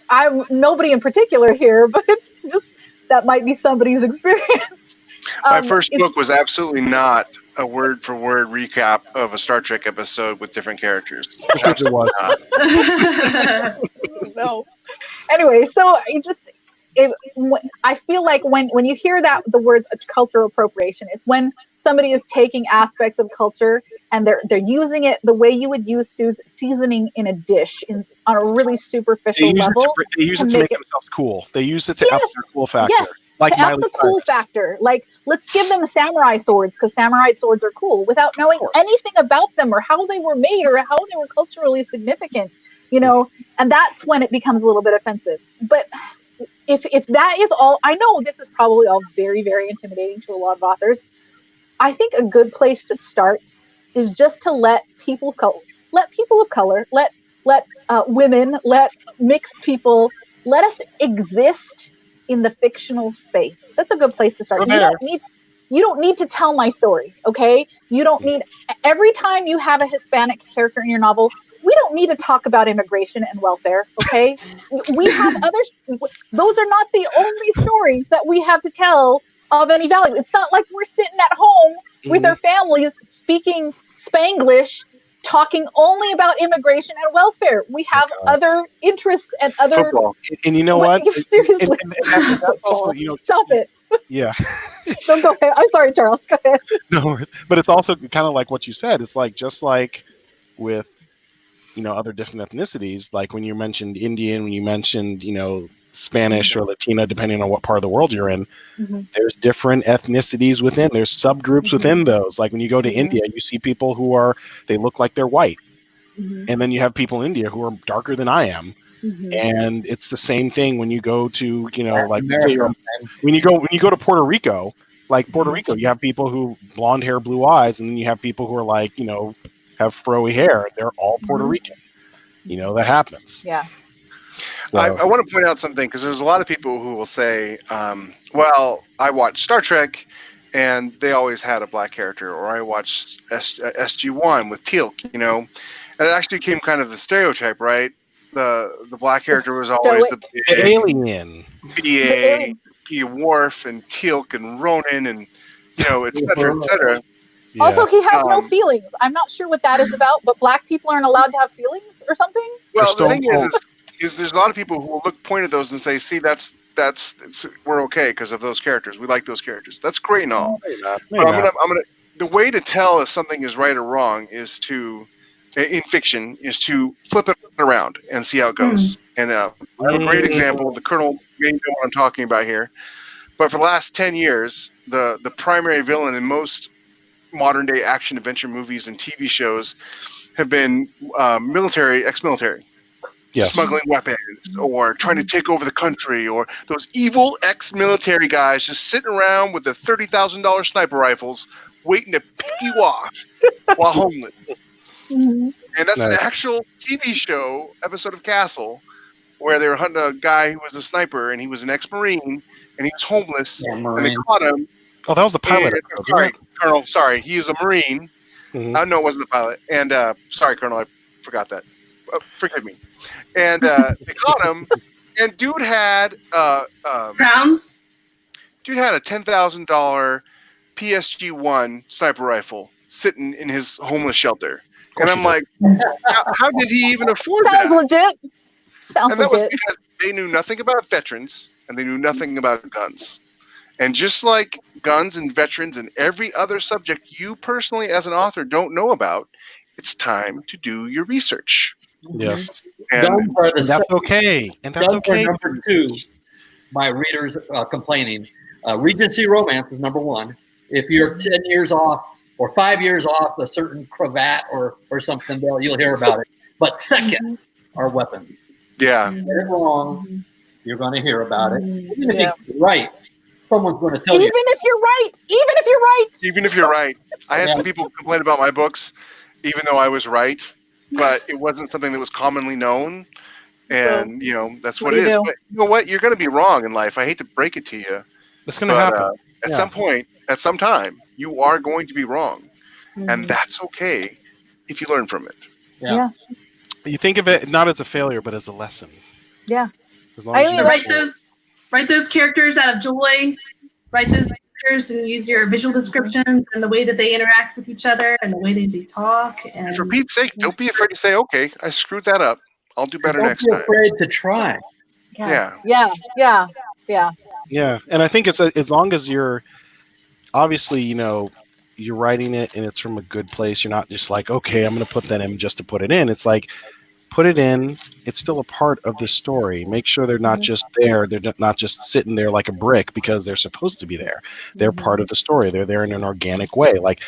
I'm nobody in particular here, but it's just, that might be somebody's experience. My first book was absolutely not a word-for-word recap of a Star Trek episode with different characters. It was. No. Anyway, so I feel like when you hear that, the words cultural appropriation, it's when somebody is taking aspects of culture and they're using it the way you would use seasoning in a dish on a really superficial level. They use it to make themselves cool. They use it to up their cool factor. Yes. Like to up the cool factor. Like, let's give them samurai swords because samurai swords are cool, without knowing anything about them or how they were made or how they were culturally significant, you know, and that's when it becomes a little bit offensive. But if that is all, I know this is probably all very, very intimidating to a lot of authors. I think a good place to start is just to let people of color, let women, let mixed people, let us exist in the fictional space. That's a good place to start. You don't need to tell my story, okay? You don't need, every time you have a Hispanic character in your novel, we don't need to talk about immigration and welfare, okay? We have others. Those are not the only stories that we have to tell of any value. It's not like we're sitting at home with our families speaking Spanglish, talking only about immigration and welfare. We have other interests and other... Football. And you know what? Seriously. And that's also, stop it. Yeah. No, go ahead. I'm sorry, Charles. Go ahead. No, but it's also kind of like what you said. It's like, just like with, other different ethnicities, like when you mentioned Indian, when you mentioned, Spanish or Latina, depending on what part of the world you're in, there's different ethnicities within. There's subgroups within those. Like when you go to India, you see people who they look like they're white. And then you have people in India who are darker than I am. And it's the same thing when you go to, when you go to Puerto Rico, like Puerto Rico, you have people who blonde hair, blue eyes, and then you have people who are like, have froey hair. They're all Puerto Rican. That happens. Yeah. So. I want to point out something, because there's a lot of people who will say, well, I watched Star Trek and they always had a black character, or I watched SG-1 with Teal'c, and it actually became kind of the stereotype, right? the black character was always the alien, BA, Worf, and Teal'c, and Ronan, and etc., etc. Yeah. Also, he has no feelings. I'm not sure what that is about, but black people aren't allowed to have feelings or something. Well, the thing is there's a lot of people who will point at those and say, "See, we're okay because of those characters. We like those characters. That's great and all." But I'm gonna. The way to tell if something is right or wrong is in fiction, is to flip it around and see how it goes. And I have a great example. The Colonel may know what I'm talking about here. But for the last 10 years, the primary villain in most modern day action adventure movies and TV shows have been ex-military. Yes. Smuggling weapons or trying to take over the country, or those evil ex-military guys just sitting around with the $30,000 sniper rifles waiting to pick you off while homeless. And that's an actual TV show episode of Castle where they were hunting a guy who was a sniper, and he was an ex-Marine, and he was homeless, and they caught him. Oh, that was the pilot. Sorry, Colonel. Sorry, he is a Marine. I know it wasn't the pilot. And sorry, Colonel, I forgot that. Forgive me. And they caught him, and dude had crowns. Dude had a $10,000 PSG-1 sniper rifle sitting in his homeless shelter, and I'm like, how did he even afford that? Sounds legit. Sounds legit. Was because they knew nothing about veterans and they knew nothing about guns. And just like guns and veterans and every other subject you personally as an author don't know about, it's time to do your research. Yes. And that's okay. And that's okay. Number 2, my readers complaining. Regency romance is number 1. If you're 10 years off or 5 years off a certain cravat or something, you'll hear about it. But second are weapons. Yeah. If you get it wrong, you're going to hear about it. Even if you're right, someone's going to tell you. Even if you're right. Even if you're right. I had some people complain about my books, even though I was right, but it wasn't something that was commonly known. And, that's what it is. But you know what? You're going to be wrong in life. I hate to break it to you. It's going to happen. At some point, at some time, you are going to be wrong. And that's okay if you learn from it. Yeah. You think of it not as a failure, but as a lesson. Yeah. As long as write those characters out of joy. Write those characters and use your visual descriptions and the way that they interact with each other and the way that they talk. And for Pete's sake, don't be afraid to say, "Okay, I screwed that up. I'll do better next time." Don't be afraid to try. Yeah. Yeah, and I think it's as long as you're obviously, you're writing it and it's from a good place. You're not just like, okay, I'm going to put that in just to put it in. It's like, put it in. It's still a part of the story. Make sure they're not just there. They're not just sitting there like a brick because they're supposed to be there. They're part of the story. They're there in an organic way. Like,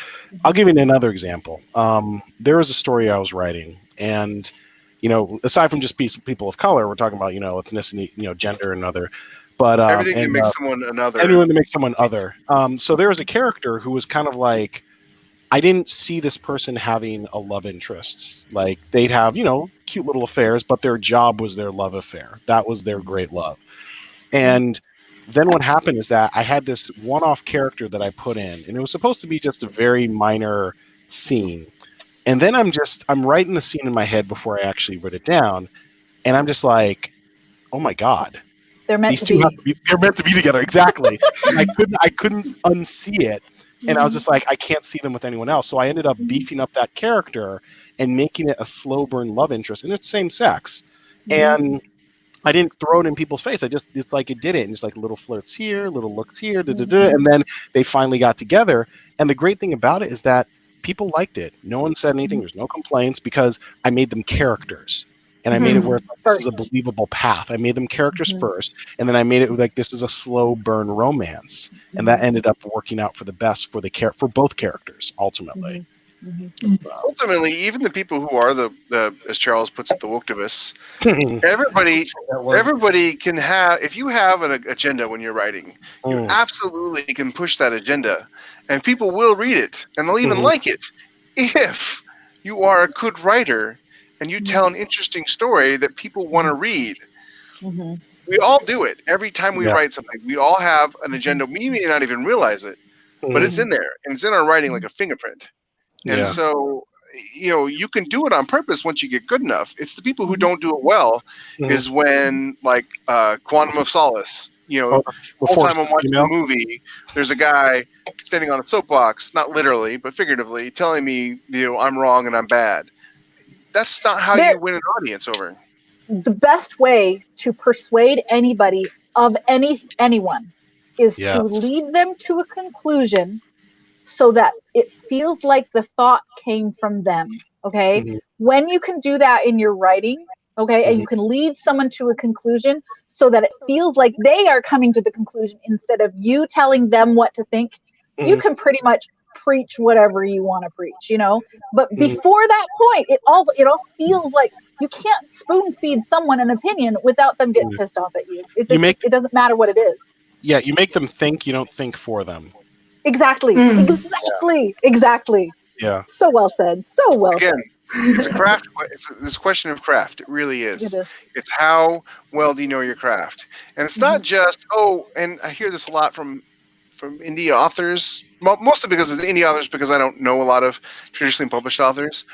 I'll give you another example. There was a story I was writing, and aside from just people of color, we're talking about ethnicity, gender, and other. But everything that makes someone another. Anyone that makes someone other. So there was a character who was kind of like, I didn't see this person having a love interest. Like, they'd have, cute little affairs, but their job was their love affair. That was their great love. And then what happened is that I had this one-off character that I put in, and it was supposed to be just a very minor scene. And then I'm writing the scene in my head before I actually wrote it down. And I'm just like, oh my God. They're meant to be. They're meant to be together. Exactly. I couldn't unsee it. And I was just like, I can't see them with anyone else. So I ended up beefing up that character and making it a slow burn love interest. And it's same sex. And I didn't throw it in people's face. It's like it did it. And it's like little flirts here, little looks here, and then they finally got together. And the great thing about it is that people liked it. No one said anything. There's no complaints because I made them characters. And I made it where this is a believable path. I made them characters first, and then I made it like this is a slow burn romance, and that ended up working out for the best for for both characters ultimately. Ultimately, even the people who are the as Charles puts it, the wooktivists, everybody can have. If you have an agenda when you're writing, you absolutely can push that agenda, and people will read it, and they'll even like it if you are a good writer. And you tell an interesting story that people want to read. We all do it. Every time we write something, we all have an agenda. We may not even realize it, but it's in there. And it's in our writing like a fingerprint. And so you can do it on purpose once you get good enough. It's the people who don't do it well is when, like, Quantum of Solace, the whole time I'm watching the movie, there's a guy standing on a soapbox, not literally, but figuratively, telling me, I'm wrong and I'm bad. That's not how you win an audience over. The best way to persuade anybody of anyone is to lead them to a conclusion so that it feels like the thought came from them. Okay. When you can do that in your writing, okay, and you can lead someone to a conclusion so that it feels like they are coming to the conclusion instead of you telling them what to think, you can pretty much preach whatever you want to preach, but before that point, it all feels like you can't spoon feed someone an opinion without them getting pissed off at you. It doesn't matter what it is. Yeah, you make them think, you don't think for them. Exactly. Yeah. So well said. Again, it's a craft. It's a question of craft. It really is. It is. It's how well do you know your craft, and it's not just And I hear this a lot from indie authors, mostly because of the indie authors, because I don't know a lot of traditionally published authors.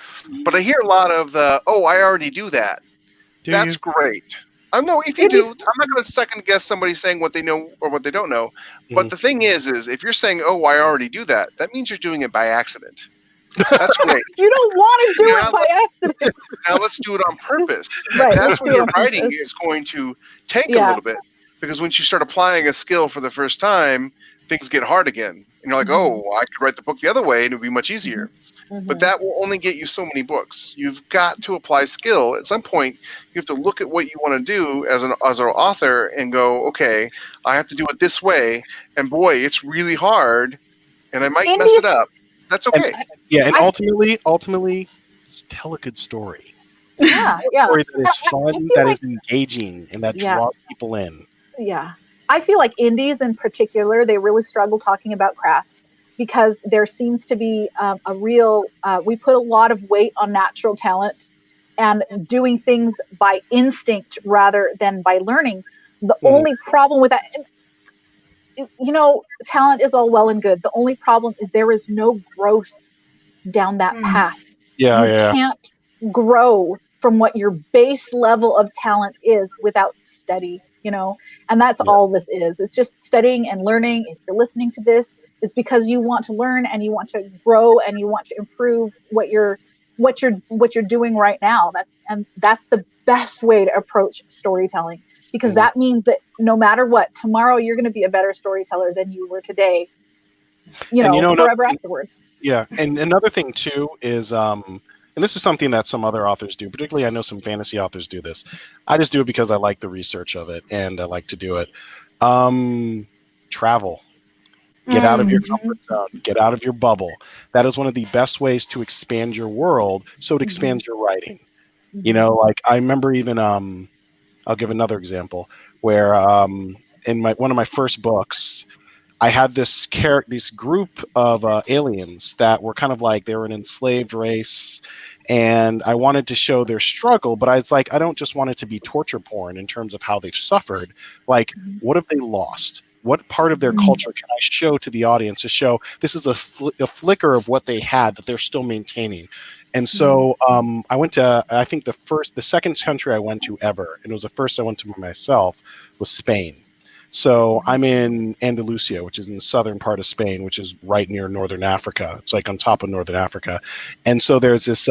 But I hear a lot of I already do that. That's great. I know if you do, I'm not going to second guess somebody saying what they know or what they don't know. But the thing is if you're saying, I already do that, that means you're doing it by accident. That's great. You don't want to do it by accident. Now let's do it on purpose. Right, That's when your writing is going to take a little bit. Because once you start applying a skill for the first time, things get hard again. And you're like, I could write the book the other way and it would be much easier. But that will only get you so many books. You've got to apply skill. At some point, you have to look at what you want to do as an author and go, okay, I have to do it this way. And boy, it's really hard. And I might mess it up. That's okay. And ultimately, just tell a good story. Yeah. A story that is fun, that is engaging, and that draws people in. Yeah. I feel like indies in particular, they really struggle talking about craft because there seems to be a real, we put a lot of weight on natural talent and doing things by instinct rather than by learning. The only problem with that, talent is all well and good. The only problem is there is no growth down that path. You can't grow from what your base level of talent is without study, and that's all this is. It's just studying and learning. If you're listening to this, it's because you want to learn and you want to grow and you want to improve what you're doing right now. That's the best way to approach storytelling, because that means that no matter what, tomorrow you're going to be a better storyteller than you were today, forever afterward. Yeah. And another thing too is, and this is something that some other authors do, particularly I know some fantasy authors do this. I just do it because I like the research of it and I like to do it. Travel. Get out of your comfort zone. Get out of your bubble. That is one of the best ways to expand your world, so it expands your writing. Like I remember even, I'll give another example where in one of my first books, I had this group of aliens that were kind of like they were an enslaved race, and I wanted to show their struggle, but I was like, I don't just want it to be torture porn in terms of how they've suffered. Like, what have they lost? What part of their culture can I show to the audience to show this is a flicker of what they had that they're still maintaining? And so I went to, I think the second country I went to ever, and it was the first I went to myself, was Spain. So I'm in Andalusia, which is in the southern part of Spain, which is right near Northern Africa. It's like on top of Northern Africa. And so there's this,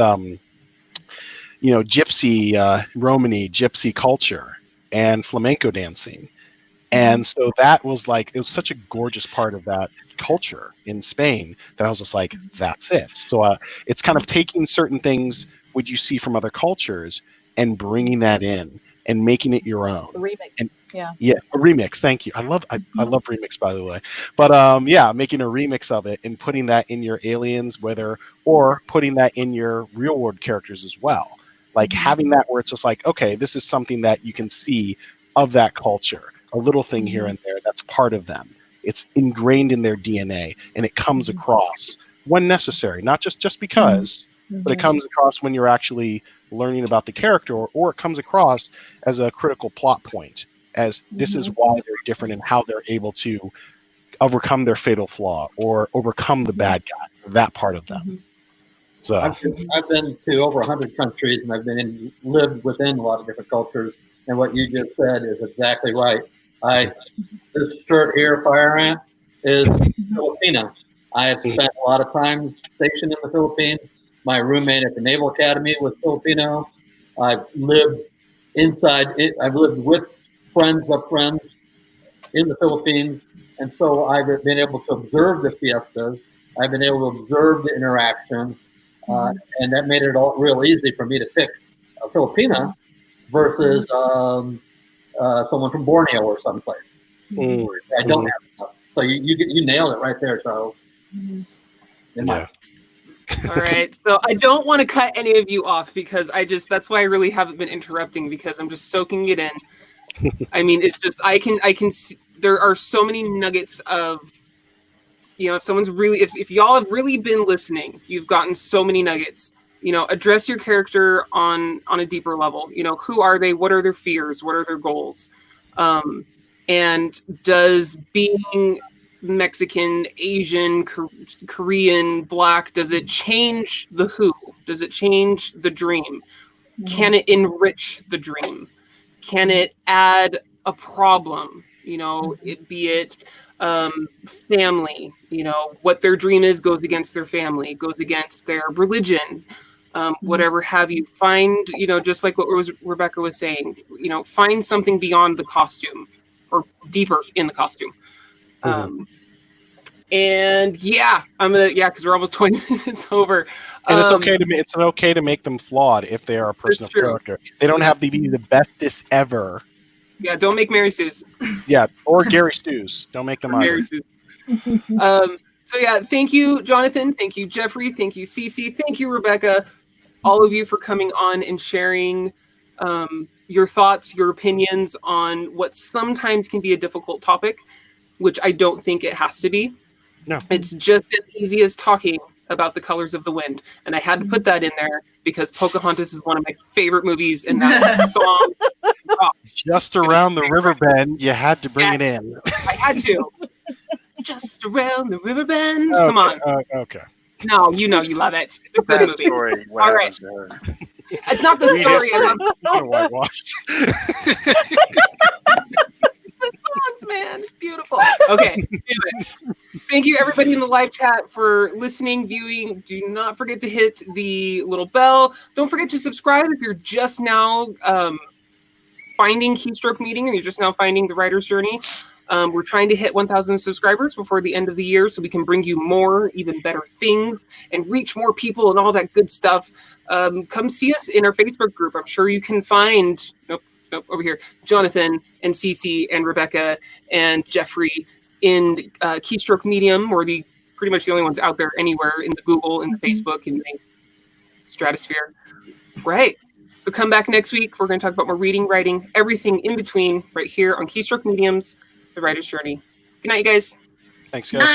gypsy, Romany gypsy culture and flamenco dancing. And so that was like, it was such a gorgeous part of that culture in Spain that I was just like, that's it. So it's kind of taking certain things which you see from other cultures and bringing that in and making it your own. The remix. And, a remix. Thank you. I love remix, by the way. But making a remix of it and putting that in your aliens, or putting that in your real world characters as well. Like having that where it's just like, okay, this is something that you can see of that culture. A little thing here and there that's part of them. It's ingrained in their DNA, and it comes across when necessary, not just because, but it comes across when you're actually learning about the character, or it comes across as a critical plot point, as this is why they're different and how they're able to overcome their fatal flaw or overcome the bad guy, that part of them. So I've been to over 100 countries, and I've lived within a lot of different cultures. And what you just said is exactly right. This shirt here, Fire Ant, is Filipino. I have spent a lot of time stationed in the Philippines. My roommate at the Naval Academy was Filipino. I've lived I've lived with friends of friends in the Philippines, and so I've been able to observe the fiestas. I've been able to observe the interactions, and that made it all real easy for me to pick a Filipina versus someone from Borneo or someplace. I don't have stuff. So you nailed it right there, Charles. Yeah. All right. So I don't want to cut any of you off because that's why I really haven't been interrupting, because I'm just soaking it in. I mean, it's just, I can see, there are so many nuggets of, if someone's really, if y'all have really been listening, you've gotten so many nuggets. Address your character on a deeper level. Who are they? What are their fears? What are their goals? And does being Mexican, Asian, Korean, Black, does it change the who? Does it change the dream? Can it enrich the dream? Can it add a problem? Be it family, what their dream is goes against their family, goes against their religion, whatever have you. Find, just like what Rebekah was saying, find something beyond the costume or deeper in the costume. And because we're almost 20 minutes over. And it's okay to make them flawed if they are a person of character. They don't have to be the bestest ever. Yeah, don't make Mary Sue's. Yeah, or Gary Stews. Don't make them either. So yeah, thank you, Jonathan. Thank you, Jeffrey. Thank you, CC. Thank you, Rebekah. All of you for coming on and sharing your thoughts, your opinions on what sometimes can be a difficult topic, which I don't think it has to be. No. It's just as easy as talking about the colors of the wind. And I had to put that in there because Pocahontas is one of my favorite movies, and that song rocks. Just around the river bend, you had to bring it in. I had to. Just around the river bend. Okay, come on. Okay. No, you love it. It's a good movie. Story. All right. It's not the story. I love whitewashed. the songs, man. It's beautiful. Okay. Anyway, thank you, everybody in the live chat, for listening, viewing. Do not forget to hit the little bell. Don't forget to subscribe if you're just now finding Keystroke Meeting and you're just now finding the Writer's Journey. We're trying to hit 1,000 subscribers before the end of the year so we can bring you more, even better things and reach more people and all that good stuff. Come see us in our Facebook group. I'm sure you can find, over here, Jonathan and CC and Rebekah and Jeffrey in Keystroke Medium. We're pretty much the only ones out there anywhere in the Google, in the Facebook, in the stratosphere. Right. So come back next week. We're going to talk about more reading, writing, everything in between right here on Keystroke Mediums, The Writer's Journey. Good night, you guys. Thanks, guys.